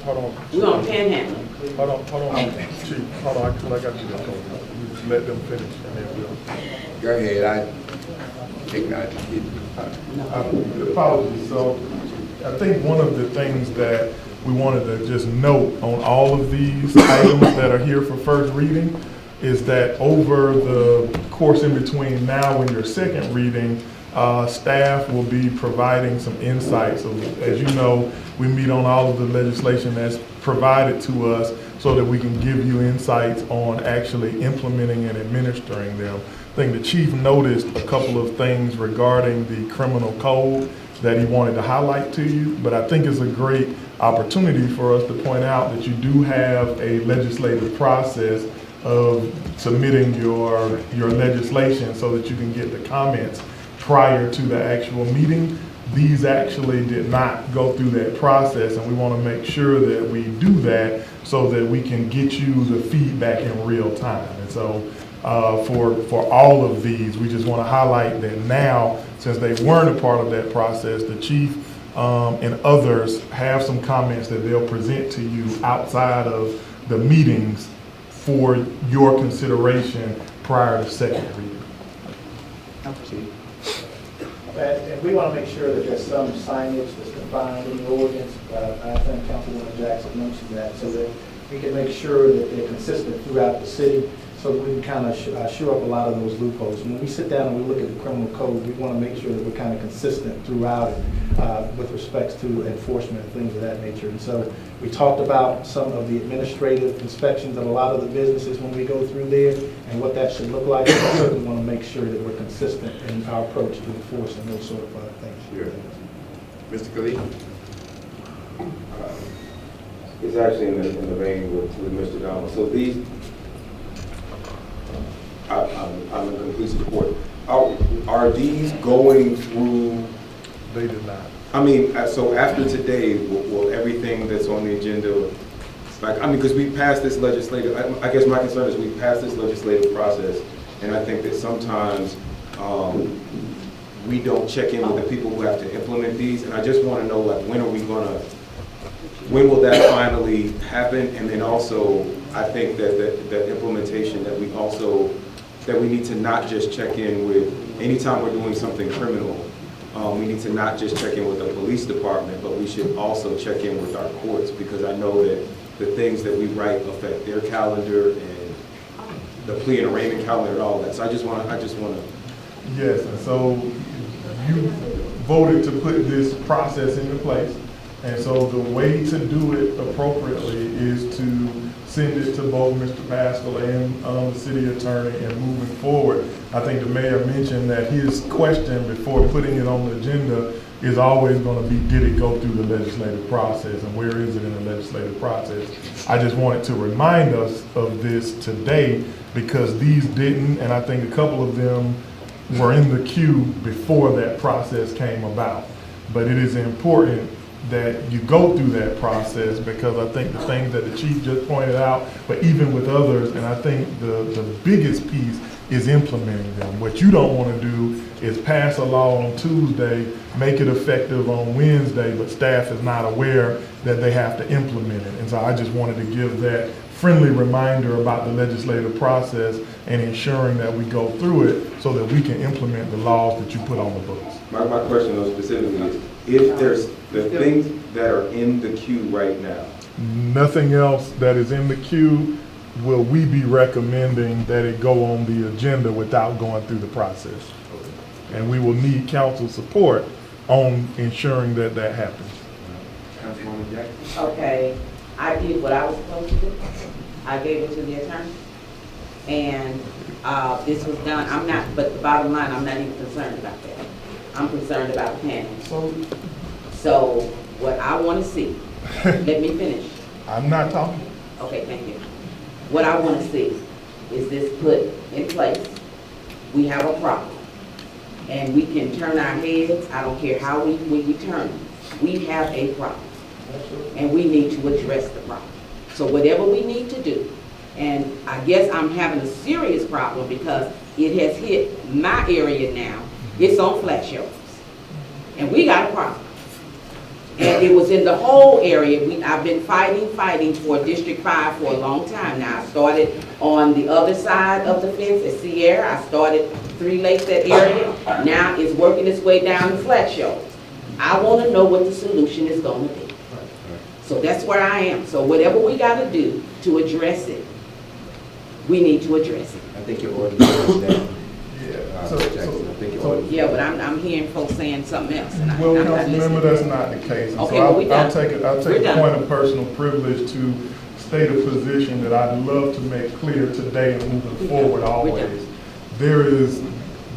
Hold on. We're on panhandling. Hold on. Chief, hold on, I got you. You just let them finish and then we'll. Go ahead, Apologies. So I think one of the things that we wanted to just note on all of these items that are here for first reading is that over the course in between now and your second reading, staff will be providing some insights. So as you know, we meet on all of the legislation that's provided to us so that we can give you insights on actually implementing and administering them. I think the chief noticed a couple of things regarding the criminal code that he wanted to highlight to you, but I think it's a great opportunity for us to point out that you do have a legislative process of submitting your legislation so that you can get the comments prior to the actual meeting. These actually did not go through that process, and we want to make sure that we do that so that we can get you the feedback in real time. And so for all of these, we just want to highlight that now, since they weren't a part of that process, the chief and others have some comments that they'll present to you outside of the meetings for your consideration prior to second reading. And we want to make sure that there's some signage that's defined in the ordinance. I think Councilwoman Jackson mentioned that, so that we can make sure that they're consistent throughout the city, so that we can kind of shore up a lot of those loopholes. When we sit down and we look at the criminal code, we want to make sure that we're kind of consistent throughout it with respects to enforcement and things of that nature. And so we talked about some of the administrative inspections of a lot of the businesses when we go through there and what that should look like. We certainly want to make sure that we're consistent in our approach to enforcing those sort of things. Sure. Mr. Khalid? It's actually in the vein with Mr. Donald. So these, I'm in complete support. Are these going through? They did not. I mean, so after today, will everything that's on the agenda, like, I mean, because we passed this legislative, I guess my concern is we passed this legislative process, and I think that sometimes we don't check in with the people who have to implement these, and I just want to know, like, when will that finally happen? And then also, I think that the implementation that we need to not just check in with, anytime we're doing something criminal, we need to not just check in with the police department, but we should also check in with our courts, because I know that the things that we write affect their calendar and the plea and arraignment calendar and all that. So I just want to. Yes, and so you voted to put this process into place. And so the way to do it appropriately is to send it to both Mr. Pascal and the city attorney, and moving forward. I think the mayor mentioned that his question before putting it on the agenda is always going to be, did it go through the legislative process, and where is it in the legislative process? I just wanted to remind us of this today, because these didn't, and I think a couple of them were in the queue before that process came about. But it is important that you go through that process, because I think the things that the chief just pointed out, but even with others, and I think the biggest piece is implementing them. What you don't want to do is pass a law on Tuesday, make it effective on Wednesday, but staff is not aware that they have to implement it. And so I just wanted to give that friendly reminder about the legislative process and ensuring that we go through it so that we can implement the laws that you put on the books. My question though specifically is, if there's the things that are in the queue right now. Nothing else that is in the queue will we be recommending that it go on the agenda without going through the process. And we will need council support on ensuring that that happens. Councilwoman Jackson? Okay, I did what I was supposed to do. I gave it to the attorney. And this was done, but the bottom line, I'm not even concerned about that. I'm concerned about the panel. So what I want to see, let me finish. I'm not talking. Okay, thank you. What I want to see is this put in place. We have a problem. And we can turn our heads, I don't care how we turn them. We have a problem. And we need to address the problem. So whatever we need to do, and I guess I'm having a serious problem because it has hit my area now. It's on flat shelves. And we got a problem. And it was in the whole area. I've been fighting for District 5 for a long time now. I started on the other side of the fence at Sierra. I started 3 Lakes, that area. Now it's working its way down the flat shelves. I want to know what the solution is going to be. So that's where I am. So whatever we got to do to address it, we need to address it. I think your ordinance is that. Yeah, but I'm hearing folks saying something else. And well, Councilmember, that's not the case. And okay, so well, I'll take a point of personal privilege to state a position that I'd love to make clear today and moving forward always. There is,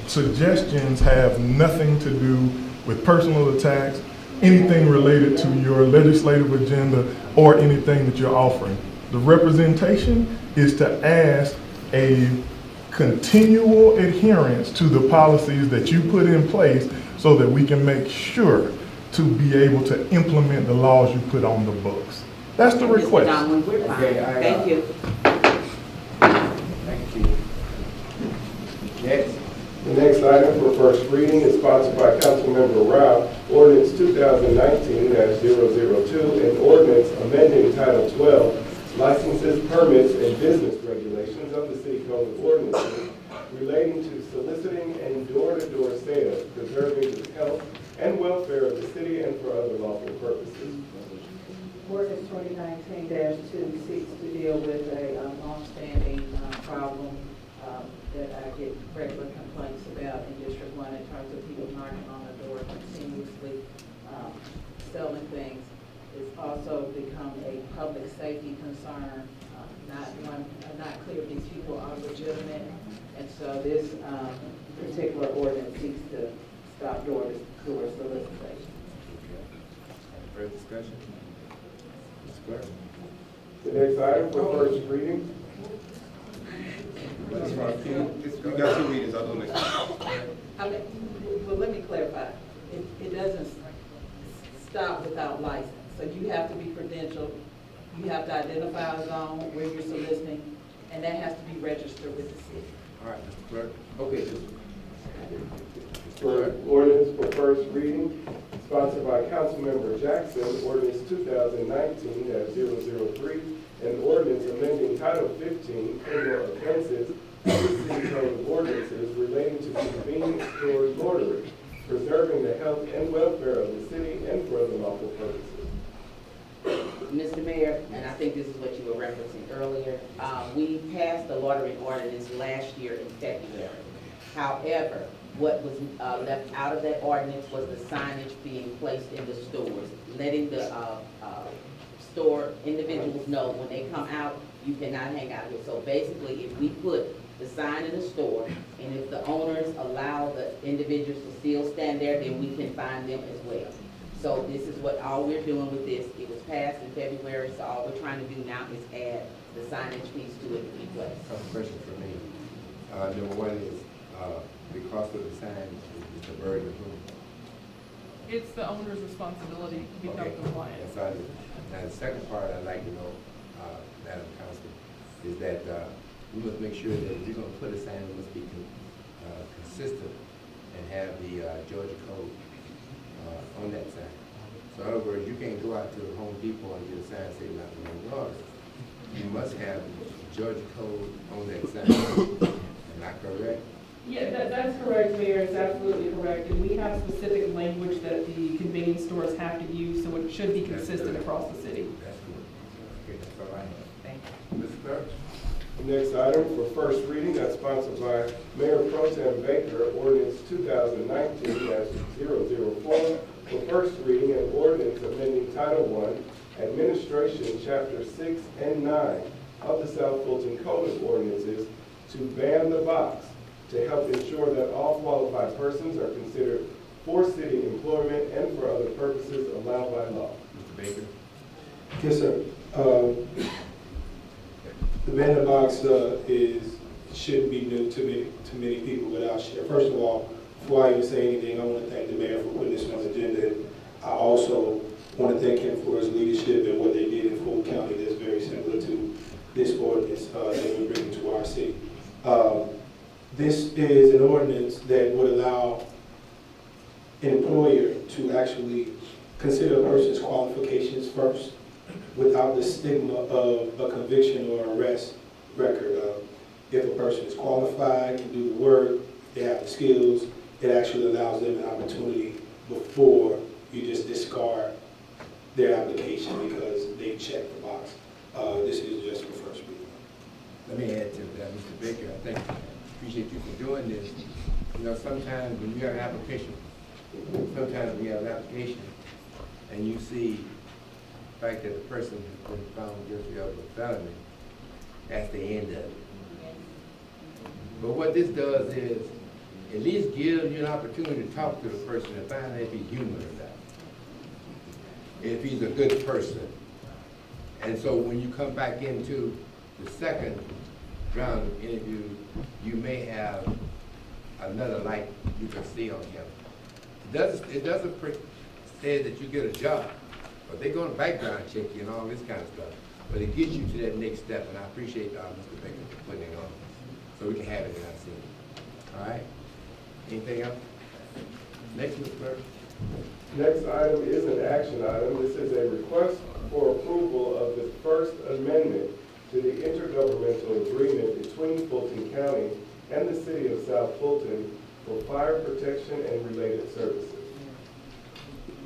suggestions have nothing to do with personal attacks, anything related to your legislative agenda or anything that you're offering. The representation is to ask a continual adherence to the policies that you put in place so that we can make sure to be able to implement the laws you put on the books. That's the request. Thank you. Thank you. Next. The next item for first reading is sponsored by Councilmember Rao, Ordinance 2019-002, an ordinance amending Title 12, Licenses, Permits, and Business Regulations of the City Code of Ordinances relating to soliciting and door-to-door sales, preserving the health and welfare of the city and for other lawful purposes. Ordinance 2019-2 seeks to deal with a long-standing problem that I get regular complaints about in District 1 in terms of people knocking on the door continuously, selling things. It's also become a public safety concern. Not clear if these people are legitimate, and so this particular ordinance seeks to stop door-to-door solicitation. Further discussion? Mr. Clerk? The next item for first reading. We got 2 readings, I'll do next. Well, let me clarify. It doesn't stop without license. So you have to be credentialed, you have to identify a zone where you're soliciting, and that has to be registered with the city. All right, Mr. Clerk. Okay. For ordinance for first reading, sponsored by Councilmember Jackson, ordinance 2019-003, an ordinance amending Title 15, criminal offenses of the City Code of Ordinances relating to convenience store loitering, preserving the health and welfare of the city and for other lawful purposes. Mr. Mayor, and I think this is what you were referencing earlier, we passed the loitering ordinance last year in February. However, what was left out of that ordinance was the signage being placed in the stores, letting the store individuals know when they come out, you cannot hang out here. So basically, if we put the sign in the store, and if the owners allow the individuals to still stand there, then we can fine them as well. So this is what all we're doing with this. It was passed in February, so all we're trying to do now is add the signage piece to it to be placed. A couple questions for me. Number one is, the cost of the sign is the burden of whom? It's the owner's responsibility to become compliant. That's all. Now, the second part I'd like to know, Madam Council, is that we must make sure that if we're going to put a sign, it must be consistent and have the Georgia code on that sign. So in other words, you can't go out to the Home Depot and get a sign saying not to run water. You must have Georgia code on that sign. Am I correct? Yeah, that's correct, Mayor. It's absolutely correct. And we have specific language that the convenience stores have to use, so it should be consistent across the city. That's good. Okay, that's all I have. Thank you. Mr. Clerk? The next item for first reading, that's sponsored by Mayor Pro Tem Baker, ordinance 2019-004, for first reading, an ordinance amending Title I, Administration, Chapter 6 and 9 of the South Fulton Code of Ordinances to ban the box to help ensure that all qualified persons are considered for city employment and for other purposes allowed by law. Mr. Baker? Yes, sir. The ban the box shouldn't be new to many people without share. First of all, before I even say anything, I want to thank the mayor for putting this on the agenda. I also want to thank him for his leadership and what they did in Fulton County that's very similar to this ordinance that we're bringing to our city. This is an ordinance that would allow an employer to actually consider a person's qualifications first without the stigma of a conviction or arrest record. If a person is qualified, can do the work, they have the skills, it actually allows them an opportunity before you just discard their application because they checked the box. This is just for first reading. Let me add to that, Mr. Baker. I appreciate you for doing this. You know, sometimes when you have an application, and you see the fact that the person has been found guilty of a felony, that's the end of it. But what this does is, at least give you an opportunity to talk to the person and find out if he's human or not. If he's a good person. And so when you come back into the second round of interviews, you may have another light you can see on him. It doesn't say that you get a job, but they're going to background check you and all this kind of stuff. But it gets you to that next step, and I appreciate Mr. Baker for putting it on, so we can have it in our city. All right? Anything else? Next, Mr. Clerk. Next item is an action item. This is a request for approval of the First Amendment to the intergovernmental agreement between Fulton County and the City of South Fulton for fire protection and related services.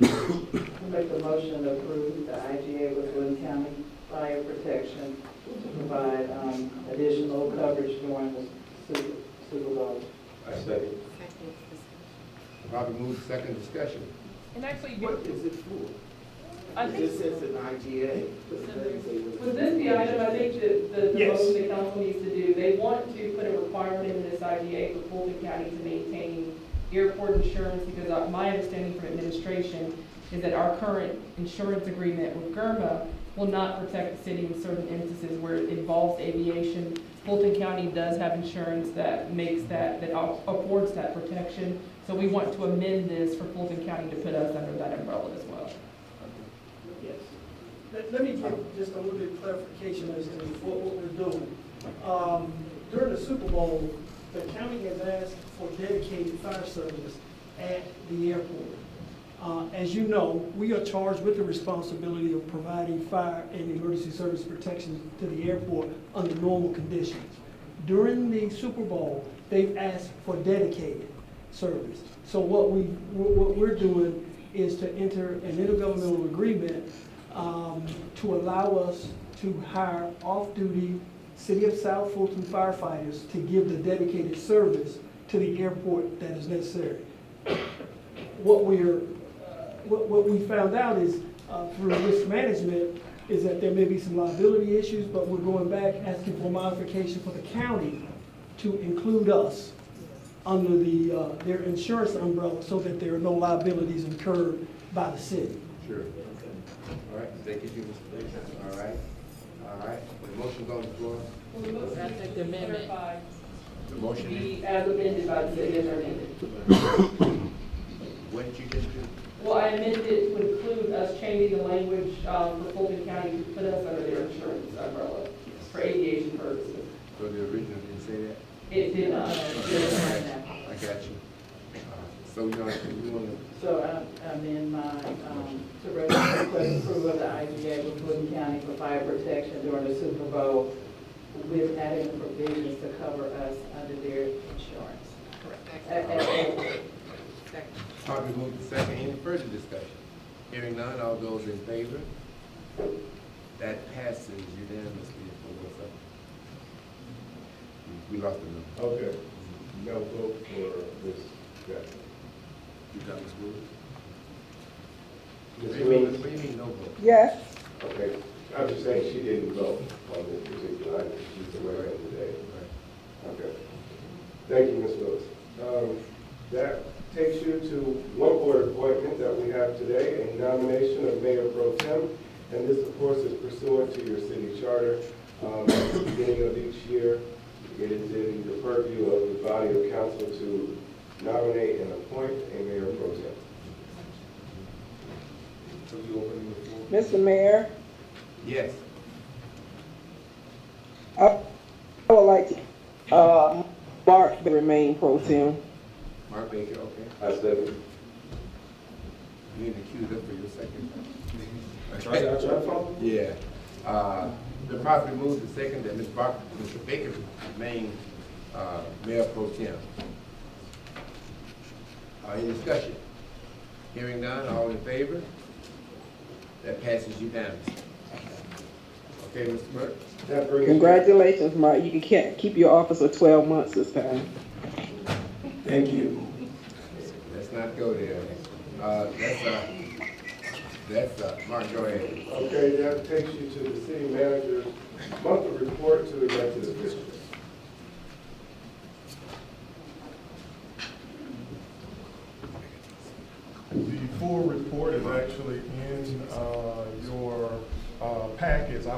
I make the motion to approve the IGA with Fulton County Fire Protection to provide additional coverage during the Super Bowl. I second. Probably move to second discussion. And actually, What is it for? I think, It says an IGA. was this the item I think that the Yes. motion the council needs to do? They want to put a requirement in this IGA for Fulton County to maintain airport insurance, because my understanding from administration is that our current insurance agreement with GERMA will not protect the city in certain instances where it involves aviation. Fulton County does have insurance that makes that affords that protection. So we want to amend this for Fulton County to put us under that umbrella as well. Yes. Let me give just a little bit of clarification as to what we're doing. During the Super Bowl, the county has asked for dedicated fire service at the airport. As you know, we are charged with the responsibility of providing fire and emergency service protection to the airport under normal conditions. During the Super Bowl, they've asked for dedicated service. So what we're doing is to enter an intergovernmental agreement to allow us to hire off-duty City of South Fulton firefighters to give the dedicated service to the airport that is necessary. What we found out is through risk management is that there may be some liability issues, but we're going back asking for modification for the county to include us under their insurance umbrella so that there are no liabilities incurred by the city. Sure. All right, thank you, Mr. Baker. All right. All right. The motion's on the floor. I think the amendment. The motion is. Be as amended by the city attorney. What did you just do? Well, I amended it to include us changing the language for Fulton County to put us under their insurance umbrella for aviation purposes. So the original didn't say that? It did not. I got you. So you want to? So I amend my, to request approval of the IGA with Fulton County for fire protection during the Super Bowl with adding provisions to cover us under their insurance. Correct. Probably move to second. Any further discussion? Hearing none, all those in favor? That passes unanimously for what's up. We lost the number. Okay. No vote for Ms. Jackson. You got Ms. Wood? Ms. What do you Willis? mean no vote? Yes. Okay. I'm just saying she didn't vote on this particular item. She's away from today. Okay. Thank you, Ms. Willis. That takes you to one board appointment that we have today, a nomination of Mayor Pro Tem. And this, of course, is pursuant to your city charter. At the beginning of each year, it is in the purview of the body of council to nominate and appoint a Mayor Pro Tem. So you open the floor. Mr. Mayor, Yes. I would like to, Mark to remain pro tem. Mark Baker, okay. I second. You need to cue up for your second. I try to follow? Yeah. The property moved to second that Mr. Baker remain Mayor Pro Tem. Any discussion? Hearing none, all in favor? That passes unanimously. Okay, Mr. Burke? Congratulations, Mark. You can keep your office for 12 months this time. Thank you. Let's not go there. Mark, go ahead. Okay, that takes you to the city manager's monthly report to elected officials.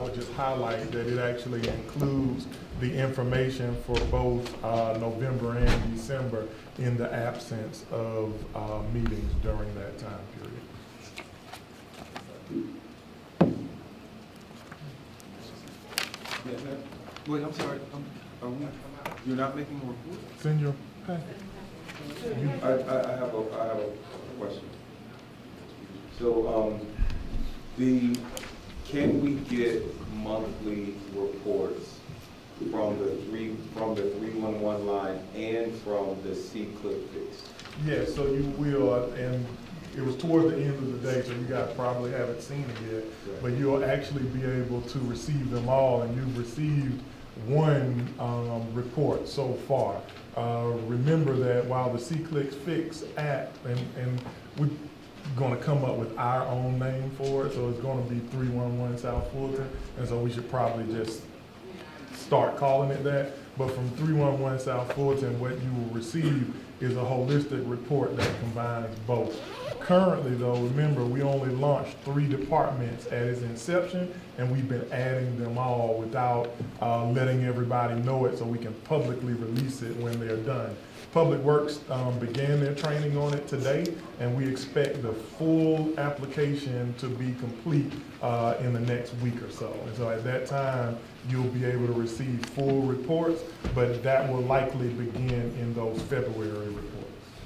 would just highlight that it actually includes the information for both November and December in the absence of meetings during that time period. Wait, I'm sorry. You're not making a report? Send your packet. I have a question. So, can we get monthly reports from the 311 line and from the C-click fix? Yes, so you will, and it was towards the end of the day, so you guys probably haven't seen it yet, but you'll actually be able to receive them all, and you've received one report so far. Remember that while the C-click fix app, and we're going to come up with our own name for it, so it's going to be 311 South Fulton, and so we should probably just start calling it that. But from 311 South Fulton, what you will receive is a holistic report that combines both. Currently, though, remember, we only launched 3 departments at its inception, and we've been adding them all without letting everybody know it so we can publicly release it when they're done. Public Works began their training on it today, and we expect the full application to be complete in the next week or so. And so at that time, you'll be able to receive full reports, but that will likely begin in those February reports.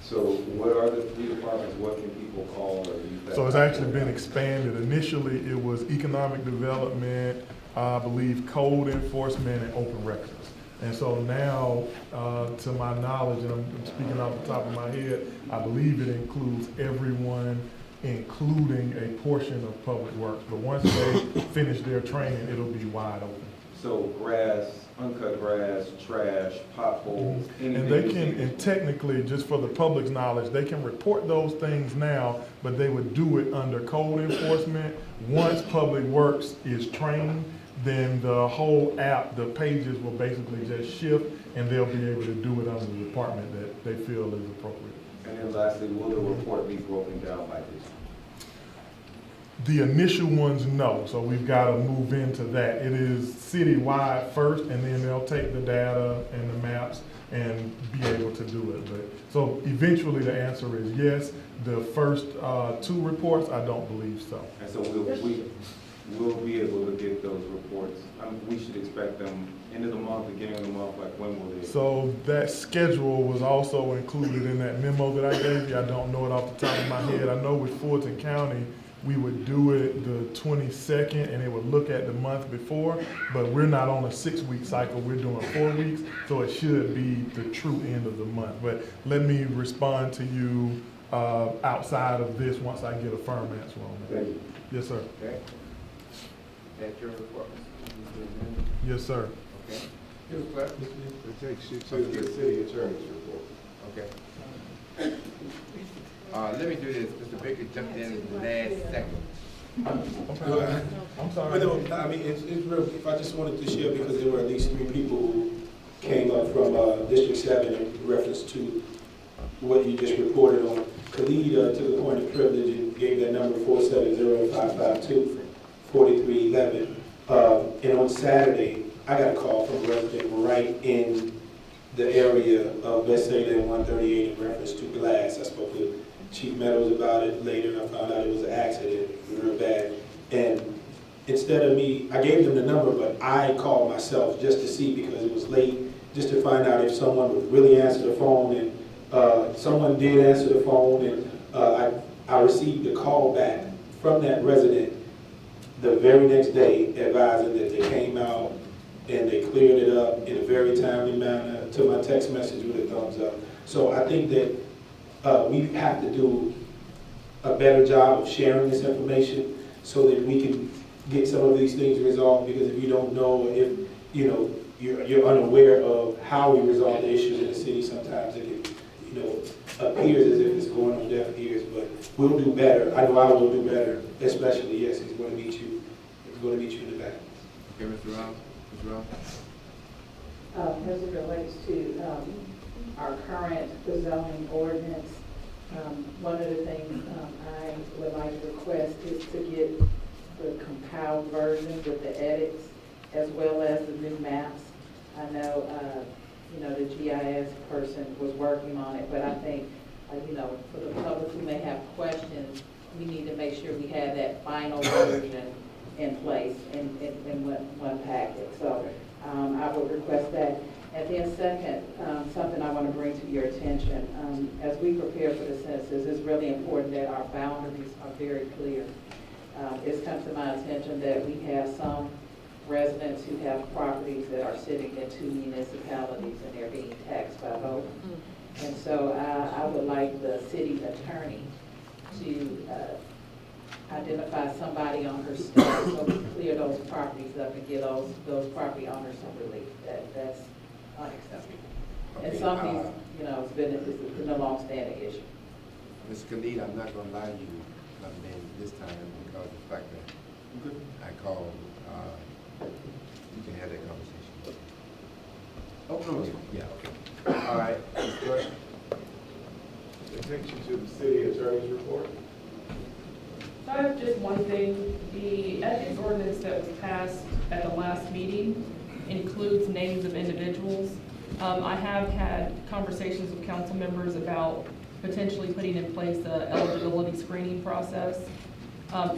So what are the 3 departments? What can people call or use that? So it's actually been expanded. Initially, it was economic development, I believe code enforcement, and open records. And so now, to my knowledge, and I'm speaking off the top of my head, I believe it includes everyone, including a portion of public works. But once they finish their training, it'll be wide open. So grass, uncut grass, trash, potholes, anything. And they can, and technically, just for the public's knowledge, they can report those things now, but they would do it under code enforcement. Once Public Works is trained, then the whole app, the pages will basically just shift, and they'll be able to do it under the department that they feel is appropriate. And then lastly, will the report be broken down by this? The initial ones, no. So we've got to move into that. It is citywide first, and then they'll take the data and the maps and be able to do it. But so eventually the answer is yes. The first 2 reports, I don't believe so. And so we'll be able to get those reports. We should expect them end of the month, beginning of the month, like when will they? So that schedule was also included in that memo that I gave you. I don't know it off the top of my head. I know with Fulton County, we would do it the 22nd, and it would look at the month before, but we're not on a 6-week cycle, we're doing 4 weeks, so it should be the true end of the month. But let me respond to you outside of this once I get a firm answer on that. Thank you. Yes, sir. Okay. That's your report. Yes, sir. Okay. Here's what To the city attorney's report. Okay. Let me do this. Mr. Baker jumped in at the last second. I'm sorry. But no, I mean, it's real. If I just wanted to share, because there were at least 3 people who came up from District 7 in reference to what you just reported on. Khalid took a point of privilege and gave that number 470-552-4311. And on Saturday, I got a call from a resident right in the area of West Salem and 138 in reference to glass. I spoke with Chief Meadows about it later, and I found out it was an accident, real bad. And instead of me, I gave them the number, but I called myself just to see, because it was late, just to find out if someone would really answer the phone. And someone did answer the phone, and I received a call back from that resident the very next day advising that they came out and they cleared it up in a very timely manner to my text message with a thumbs up. So I think that we have to do a better job of sharing this information so that we can get some of these things resolved, because if you don't know, if you're unaware of how we resolve the issues in the city, sometimes it can, appears as if it's going on deaf ears, but we'll do better. I know I will do better, especially, yes, he's going to meet you. He's going to meet you in the back. Okay, Mr. Rob. Mr. Rob. As it relates to our current zoning ordinance, one of the things I would like to request is to get the compiled version with the edits as well as the new maps. I know, the GIS person was working on it, but I think, for the public who may have questions, we need to make sure we have that final version in place in one packet. So I would request that. And then second, something I want to bring to your attention, as we prepare for the census, it's really important that our boundaries are very clear. It's come to my attention that we have some residents who have properties that are sitting in 2 municipalities and they're being taxed by both. And so I would like the city attorney to identify somebody on her staff so we clear those properties up and give those property owners some relief. That's unacceptable. And something, it's been a long-standing issue. Ms. Khalid, I'm not gonna lie to you, not name this time because of the fact that I called, you can have that conversation. Oh, no. Yeah, okay. All right, Ms. Clerk. It takes you to the city attorney's report. So I have just one thing. The ethics ordinance that was passed at the last meeting includes names of individuals. I have had conversations with council members about potentially putting in place an eligibility screening process.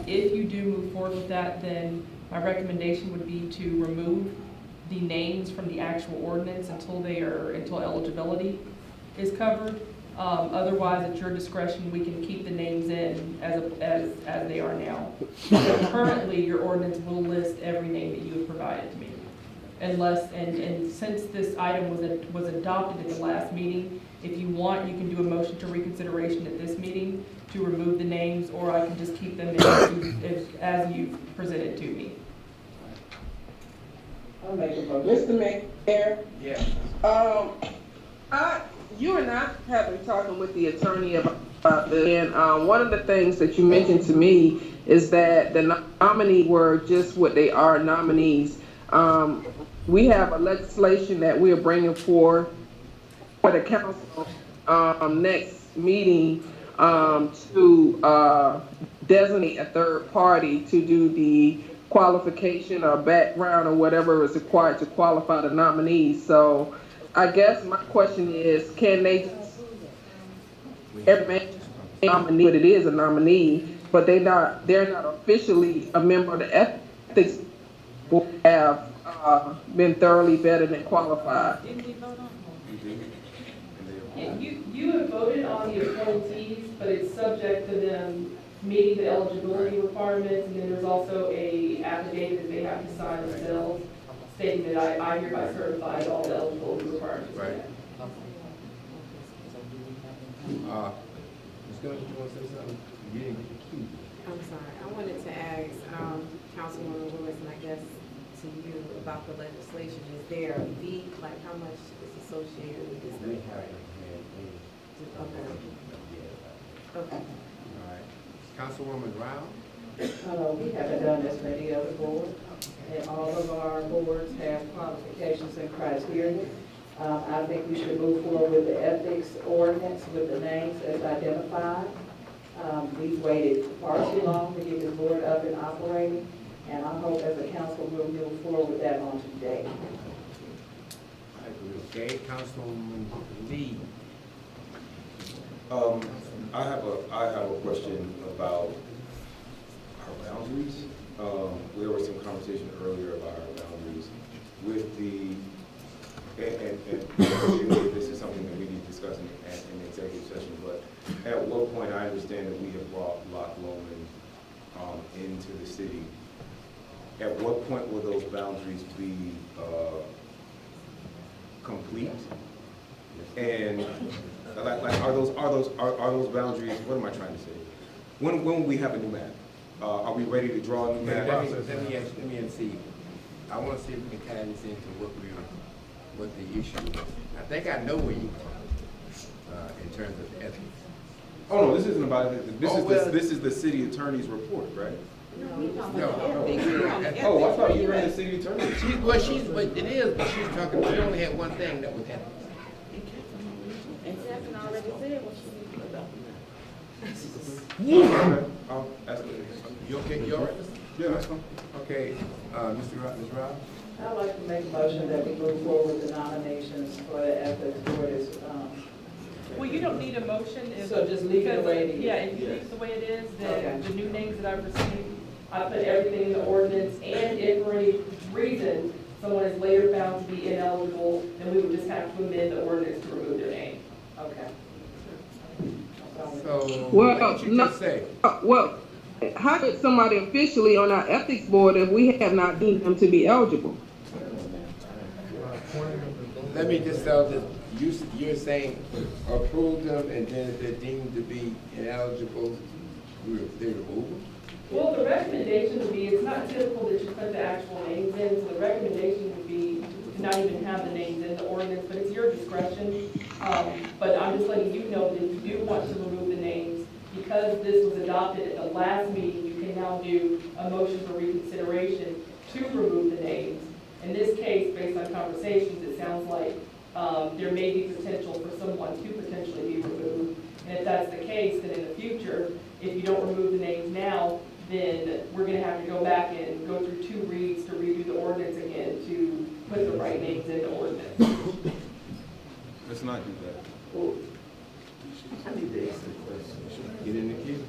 If you do move forward with that, then my recommendation would be to remove the names from the actual ordinance until eligibility is covered. Otherwise, at your discretion, we can keep the names in as they are now. Currently, your ordinance will list every name that you have provided to me. And since this item was adopted at the last meeting, if you want, you can do a motion to reconsideration at this meeting to remove the names, or I can just keep them in as you presented to me. I'll make a motion. Mr. Mayor? Yeah. You and I have been talking with the attorney about this, and one of the things that you mentioned to me is that the nominees were just what they are, nominees. We have a legislation that we are bringing forth for the council next meeting to designate a third party to do the qualification or background or whatever is required to qualify the nominees. So I guess my question is, can they just, every nominee, but it is a nominee, but they're not officially a member of the ethics board, have been thoroughly vetted and qualified? Yeah, you have voted on the appointees, but it's subject to them meeting the eligibility requirements, and then there's also a affidavit that they have to sign themselves, stating that I hereby certify that all the eligibility requirements. Right. Ms. Gunn, you want to say something? You didn't get the key. I'm sorry, I wanted to ask Councilwoman Lewis, and I guess to you, about the legislation. Is there a fee, like how much is associated with this? We have Okay. Okay. All right. Councilwoman Rao? We haven't done this for any other board, and all of our boards have qualifications and criteria. I think we should move forward with the ethics ordinance with the names as identified. We've waited far too long to get this board up and operating, and I hope as a council we'll move forward with that on today. I agree. Okay, Councilwoman Lee. I have a question about our boundaries. There was some conversation earlier about our boundaries with the, and this is something that we need to discuss in executive session, but at what point, I understand that we have brought Loch Lomond into the city. At what point will those boundaries be complete? And like are those boundaries? What am I trying to say? When will we have a new map? Are we ready to draw a new map? Let me see. I want to see if we can tie this into what the issue is. I think I know where you are in terms of ethics. Oh no, this isn't about it. This is the city attorney's report, right? No. Oh, I thought you were the city attorney. But it is, but she's talking, she only had one thing that was ethics. And Stephanie already said what she needed to know. I'll ask her. You okay? You all right? Yeah, that's fine. Okay, Ms. Rob? I'd like to make a motion that we move forward with the nominations for the ethics board. Well, you don't need a motion. So just leave it the way it is? Yeah, if you leave it the way it is, then Okay. the new names that I've received, I put everything in the ordinance, and if for any reason someone is later found to be ineligible, then we would just have to amend the ordinance to remove their name. Okay. So, Well, what did you no, just say? well, how could somebody officially on our ethics board if we have not deemed them to be eligible? Let me just tell this, you're saying approve them, and then if they're deemed to be ineligible, they remove them? Well, the recommendation would be, it's not typical that you put the actual names in, so the recommendation would be to not even have the names in the ordinance, but it's your discretion. But I'm just letting you know that if you do want to remove the names, because this was adopted at the last meeting, you can now do a motion for reconsideration to remove the names. In this case, based on conversations, it sounds like there may be potential for someone to potentially be removed. And if that's the case, then in the future, if you don't remove the names now, then we're going to have to go back and go through 2 reads to redo the ordinance again to put the right names in the ordinance. Let's not do that. Well, I need to ask a question. Get in the queue.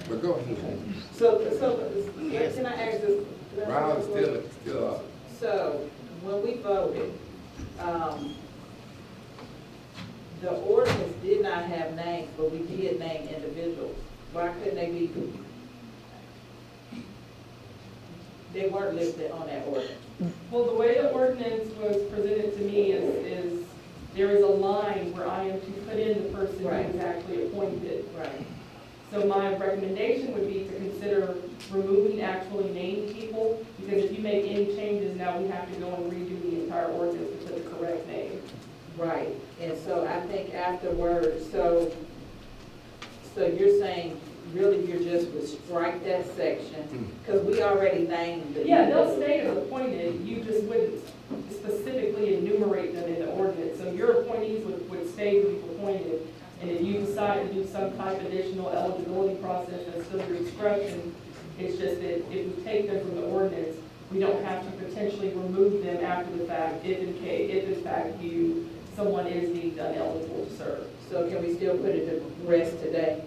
But go ahead. So can I ask this? Round still up. So, when we voted, the ordinance did not have names, but we did name individuals. Why couldn't they be? They weren't listed on that ordinance. Well, the way the ordinance was presented to me is there is a line where I am to put in the person who is actually appointed. Right. So my recommendation would be to consider removing actually named people, because if you make any changes, now we have to go and redo the entire ordinance to put the correct name. Right, and so I think afterwards, so you're saying, really, you're just would strike that section, because we already named the. Yeah, they'll stay as appointed, you just wouldn't specifically enumerate them in the ordinance. So your appointees would stay who you've appointed, and if you decide to do some type of additional eligibility process, that's still your discretion. It's just that if we take them from the ordinance, we don't have to potentially remove them after the fact, if in fact someone is deemed ineligible to serve. So can we still put it to rest today?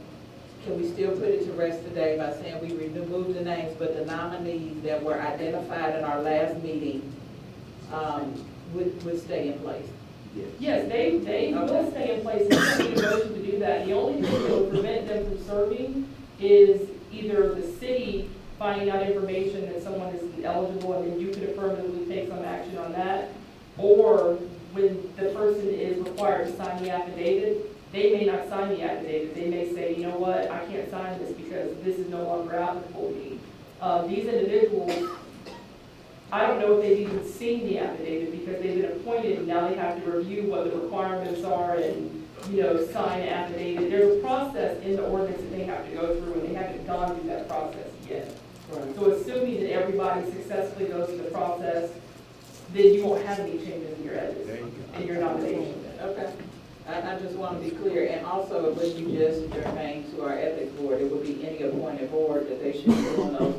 Can we still put it to rest today by saying we remove the names, but the nominees that were identified in our last meeting would stay in place? Yes, they will stay in place, and they need a motion to do that. The only thing that will prevent them from serving is either the city finding out information that someone is eligible, and then you could affirmatively take some action on that, or when the person is required to sign the affidavit, they may not sign the affidavit. They may say, you know what, I can't sign this because this is no longer applicable to me. These individuals, I don't know if they've even seen the affidavit because they've been appointed, and now they have to review what the requirements are and, sign an affidavit. There's a process in the ordinance that they have to go through, and they haven't gone through that process yet. Right. So assuming that everybody successfully goes through the process, then you won't have any changes in your edits, in your nomination. Okay. I just want to be clear, and also it would be just germane to our ethics board. It would be any appointed board that they should be doing those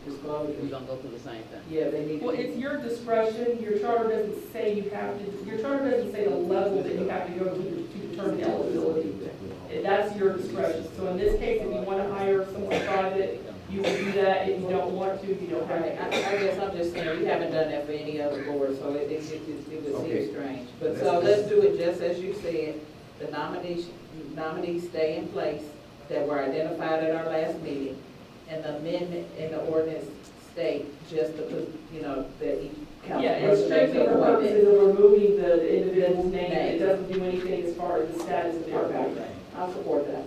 disclosures. We're gonna go through the same thing. Yeah, they need to. Well, it's your discretion. Your charter doesn't say you have to, your charter doesn't say the level that you have to go to determine eligibility. That's your discretion. So in this case, if you want to hire someone private, you can do that. If you don't want to, you don't have to. I guess I'm just saying, we haven't done that for any other board, so it would seem strange. But so let's do it just as you said. The nominees stay in place that were identified at our last meeting, and the amendment in the ordinance state just to put, that each council. Yeah, it's strictly for purposes of removing the individual's name. It doesn't do anything as far as the status of their appointment. I'll support that.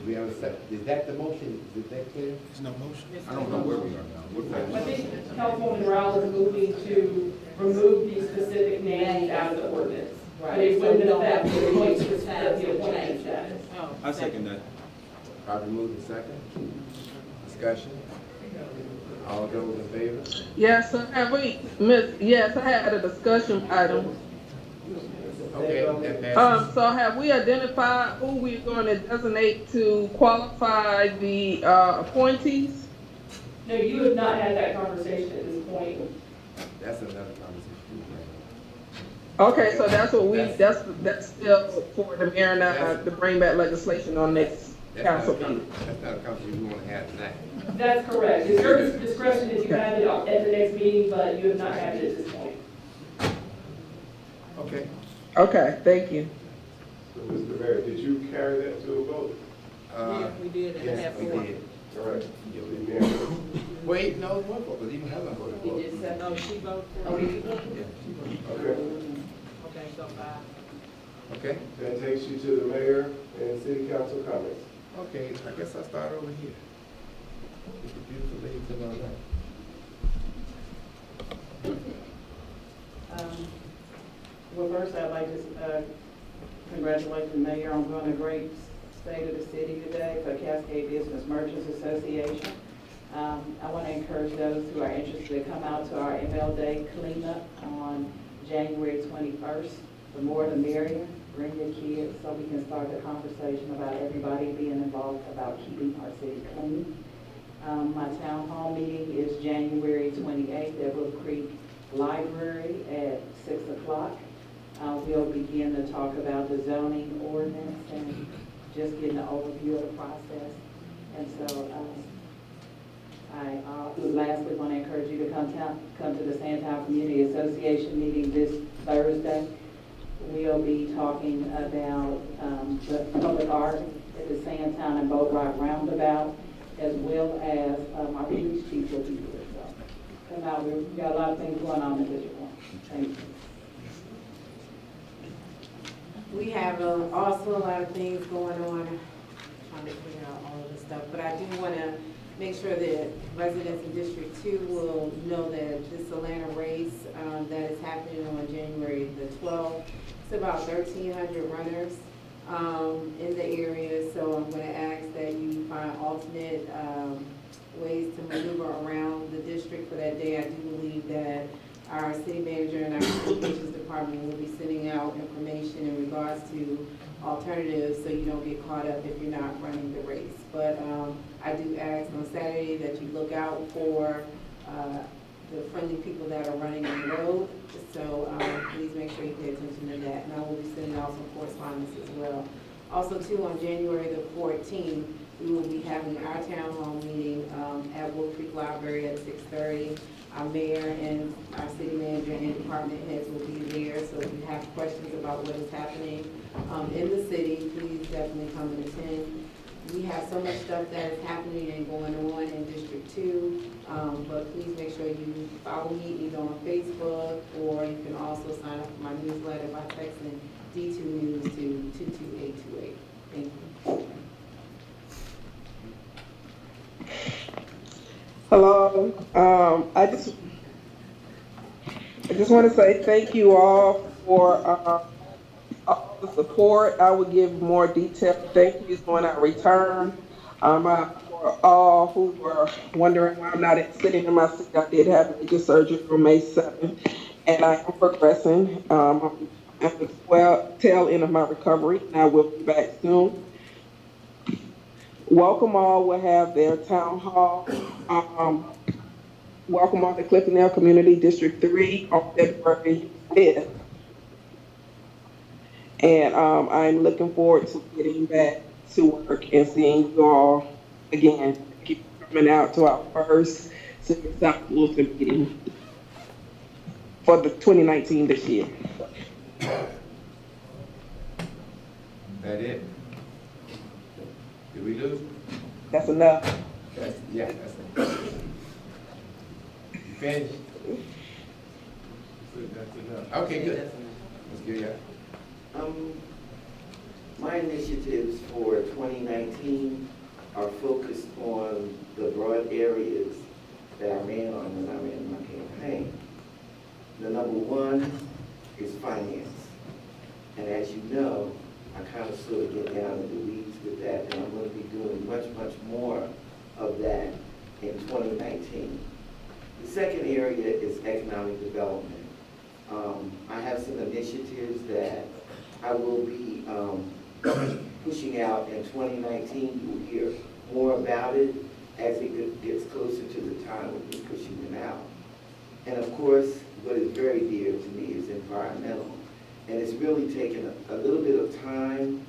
We have a second. Is that the motion? Is that clear? There's no motion. I don't know where we are now. What I think Councilwoman Rowell is moving to remove these specific names out of the ordinance. But it wouldn't affect the appointment status. I second that. Probably move the second. Discussion. All those in favor? Yes, sir. Yes, I had a discussion item. Okay, that passes. So have we identified who we're going to designate to qualify the appointees? No, you have not had that conversation at this point. That's another conversation. Okay, so that's what that's still for the mayor and I to bring back legislation on next council meeting. That's not a conversation we want to have tonight. That's correct. It's your discretion if you have it at the next meeting, but you have not had it at this point. Okay. Okay, thank you. So, Mr. Mayor, did you carry that to a vote? Yeah, we did, and Yes, we did. All right. Wait, no, one vote, but even Helen voted for it. No, she voted for Oh, it. you- Okay. Okay, so 5. Okay. That takes you to the mayor and city council comments. Okay, I guess I'll start over here. With the beautiful lady to my right. Well, first, I'd like to congratulate the mayor on doing a great state of the city today for Cascade Business Merchants Association. I want to encourage those who are interested to come out to our ML Day cleanup on January 21st. The more the merrier. Bring your kids so we can start the conversation about everybody being involved about keeping our city clean. My town hall meeting is January 28th at Wolf Creek Library at 6 o'clock. We'll begin to talk about the zoning ordinance and just getting an overview of the process. And so I lastly want to encourage you to come to the Sandtown Community Association meeting this Thursday. We'll be talking about the public art at the Sandtown and Boat Rock Roundabout, as well as our police chief will be here. So come out, we've got a lot of things going on in District 1. Thank you. We have also a lot of things going on. I'm trying to figure out all of this stuff, but I do want to make sure that residents in District 2 will know that this Atlanta race that is happening on January the 12th, it's about 1,300 runners in the area, so I'm going to ask that you find alternate ways to maneuver around the district for that day. I do believe that our city manager and our communications department will be sending out information in regards to alternatives so you don't get caught up if you're not running the race. But I do ask on Saturday that you look out for the friendly people that are running on the road. So please make sure you pay attention to that. And I will be sending out some correspondence as well. Also too, on January the 14th, we will be having our town hall meeting at Wolf Creek Library at 6:30. Our mayor and our city manager and department heads will be there. So if you have questions about what is happening in the city, please definitely come and attend. We have so much stuff that is happening and going on in District 2, but please make sure you follow me either on Facebook, or you can also sign up for my newsletter by texting D2 News to 22828. Thank you. Hello. I just want to say thank you all for all the support. I will give more detailed thank yous when I return. For all who were wondering why I'm not sitting in my seat, I did have major surgery on May 7th, and I am progressing. I'm at the tail end of my recovery, and I will be back soon. Welcome all will have their town hall. Welcome all to Cliftondale Community District 3 on February 5th. And I'm looking forward to getting back to work and seeing you all again. Keep coming out to our first City of South Fulton meeting for the 2019 this year. That it? Did we lose? That's enough. Yeah, that's enough. You finished? That's enough. Okay, good. Let's get it. My initiatives for 2019 are focused on the broad areas that I ran on when I ran my campaign. The number one is finance. And as you know, I kind of sort of get down in the weeds with that, and I'm going to be doing much, much more of that in 2019. The second area is economic development. I have some initiatives that I will be pushing out in 2019. You will hear more about it as it gets closer to the time we'll be pushing them out. And of course, what is very dear to me is environmental. And it's really taken a little bit of time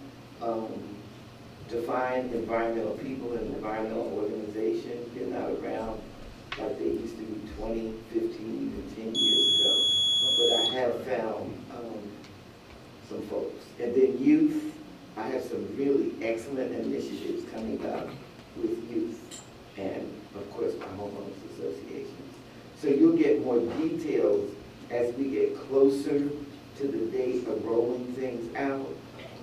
to find environmental people and environmental organizations. They're not around like they used to be 20, 15, even 10 years ago. But I have found some folks. And then youth, I have some really excellent initiatives coming up with youth and, of course, my homeowners associations. So you'll get more details as we get closer to the date of rolling things out.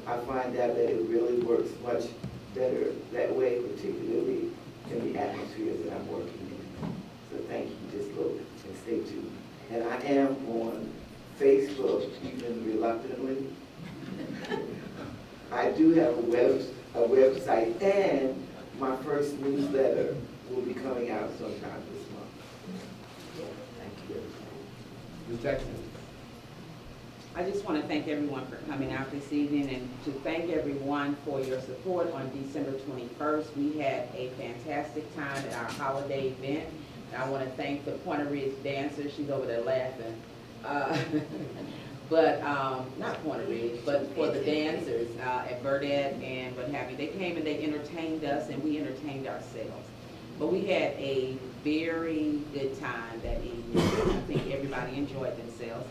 I find out that it really works much better that way, particularly in the atmosphere that I'm working in. So thank you, just look and stay tuned. And I am on Facebook, even reluctantly. I do have a website, and my first newsletter will be coming out sometime this month. So, thank you. Ms. Jackson. I just want to thank everyone for coming out this evening and to thank everyone for your support on December 21st. We had a fantastic time at our holiday event. And I want to thank the Point Ridge dancers. She's over there laughing. Not Point Ridge, but for the dancers at Burdett and what have you. They came and they entertained us and we entertained ourselves. But we had a very good time that evening. I think everybody enjoyed themselves.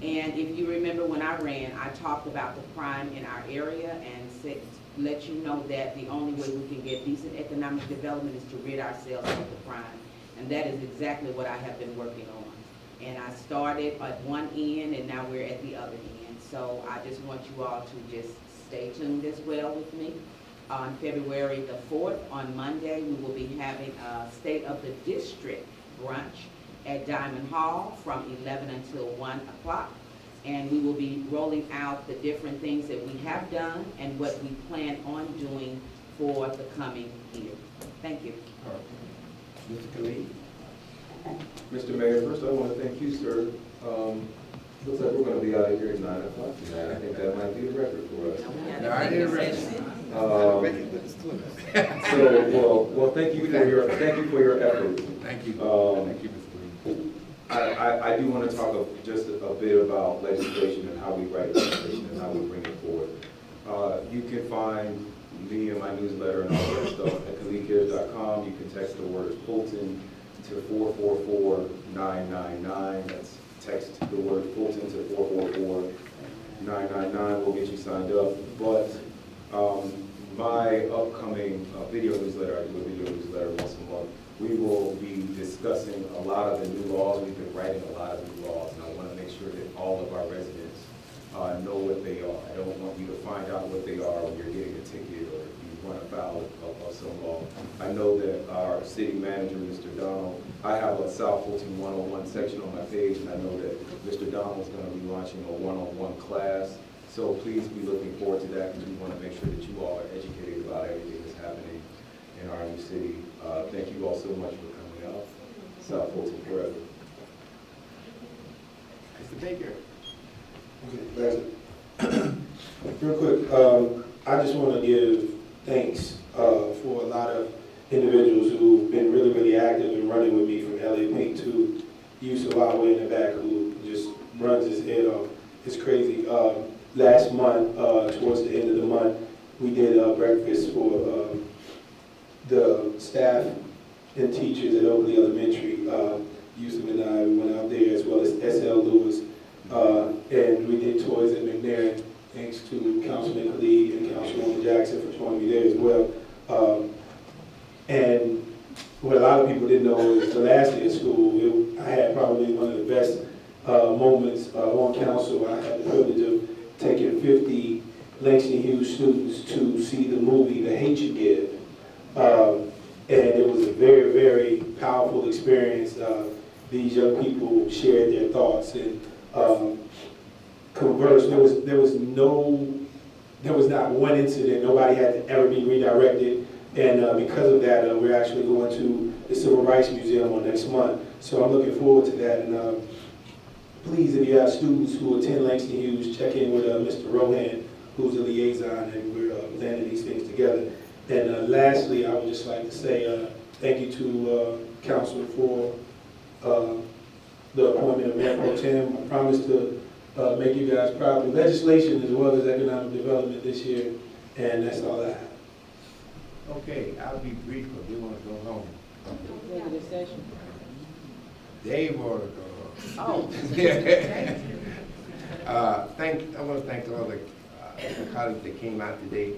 And if you remember when I ran, I talked about the crime in our area and said, let you know that the only way we can get decent economic development is to rid ourselves of the crime. And that is exactly what I have been working on. And I started at one end and now we're at the other end. So I just want you all to just stay tuned as well with me. On February the 4th, on Monday, we will be having a State of the District brunch at Diamond Hall from 11 until 1 o'clock. And we will be rolling out the different things that we have done and what we plan on doing for the coming year. Thank you. All right. Mr. Khalid. Mr. Mayor, first I want to thank you, sir. Looks like we're going to be out of here at 9 o'clock tonight. I think that might be a record for us. No, I didn't record. Well, thank you for your effort. Thank you. Thank you, Mr. I do want to talk just a bit about legislation and how we write legislation and how we bring it forward. You can find me and my newsletter and all that stuff at khalidcares.com. You can text the word Fulton to 444-999. That's text the word Fulton to 444-999. We'll get you signed up. But my upcoming video newsletter, I do a video newsletter once a month. We will be discussing a lot of the new laws. We've been writing a lot of new laws, and I want to make sure that all of our residents know what they are. I don't want you to find out what they are when you're getting a ticket or if you run afoul of some law. I know that our city manager, Mr. Donald, I have a South Fulton 101 section on my page, and I know that Mr. Donald is going to be launching a one-on-one class. So please be looking forward to that, because we want to make sure that you all are educated about everything that's happening in our new city. Thank you all so much for coming out. South Fulton forever. Mr. Baker. Okay, real quick, I just want to give thanks for a lot of individuals who've been really, really active in running with me, from LA Pink to Yusuf Awe in the back, who just runs his head off. It's crazy. Last month, towards the end of the month, we did a breakfast for the staff and teachers at Oakley Elementary. Yusuf and I went out there, as well as S.L. Lewis, and we did toys at McNair. Thanks to Councilman Khalid and Councilwoman Jackson for joining me there as well. And what a lot of people didn't know is the last day of school, I had probably one of the best moments on council. I had the privilege of taking 50 Langston Hughes students to see the movie The Hate You Give. And it was a very, very powerful experience. These young people shared their thoughts and conversed. There was not one incident. Nobody had to ever be redirected. And because of that, we're actually going to the Civil Rights Museum on next month. So I'm looking forward to that. And please, if you have students who attend Langston Hughes, check in with Mr. Rohan, who's a liaison, and we're planning these things together. And lastly, I would just like to say thank you to Council for the appointment of Mayor Pro Tem. I promise to make you guys proud through legislation as well as economic development this year, and that's all I have. Okay, I'll be brief because they want to go home. Executive session. They want to go home. Oh. I want to thank all the colleagues that came out today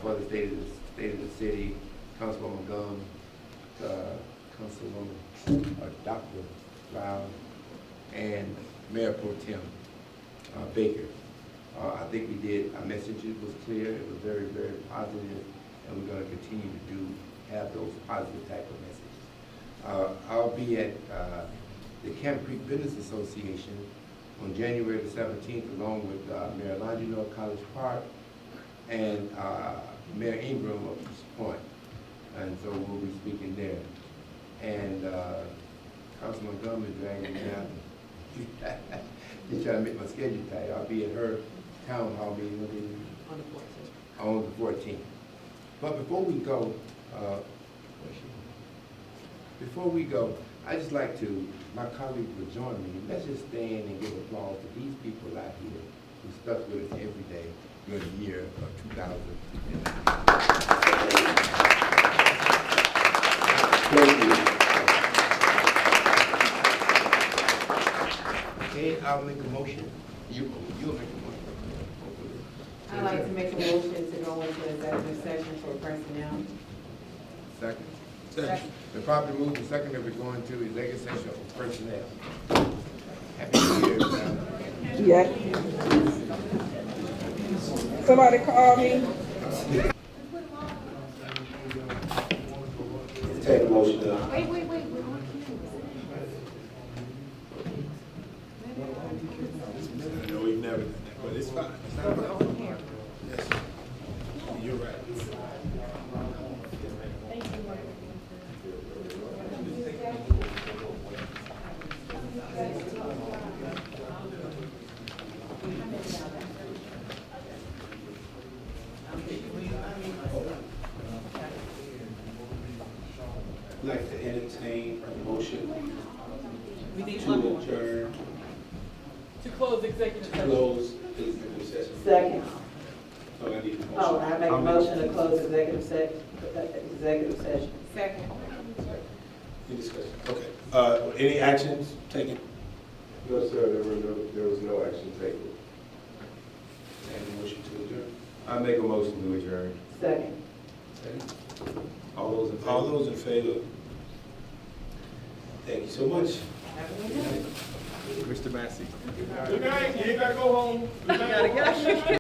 for the state of the city, Councilwoman Gum, Councilwoman Dr. Brown, and Mayor Pro Tem Baker. I think we did, our message was clear, it was very, very positive, and we're going to continue to have those positive type of messages. I'll be at the Camp Creek Business Association on January the 17th, along with Mayor Longino, College Park, and Mayor Ingram of East Point. And so we'll be speaking there. And Councilman Montgomery is dragging me out. He's trying to make my schedule tight. I'll be at her town hall meeting on the 14th. But before we go, I'd just like to, my colleagues will join me. Let's just stand and give applause to these people out here who stuck with us every day during the year of 2000. Thank you. Okay, I'll make a motion. You'll make a motion. I'd like to make a motion to go into executive session for personnel. Second. The property moved and second that we're going to executive session for personnel. Happy New Year, man. Yeah. Somebody call me. Take a motion down. Wait. I know we've never done that, but it's fine. It's not a problem. Yes. You're right. I'd like to entertain a motion to adjourn, To close executive to session. close the executive session. Second. Oh, I need a motion. Oh, I make a motion to close executive session. Second. Any discussion? Okay. Any actions taken? No, sir, there was no action taken. And a motion to adjourn. I make a motion to adjourn. Second. All those in favor? Thank you so much. Mr. Massey. Good night. You ain't gotta go home. Good night.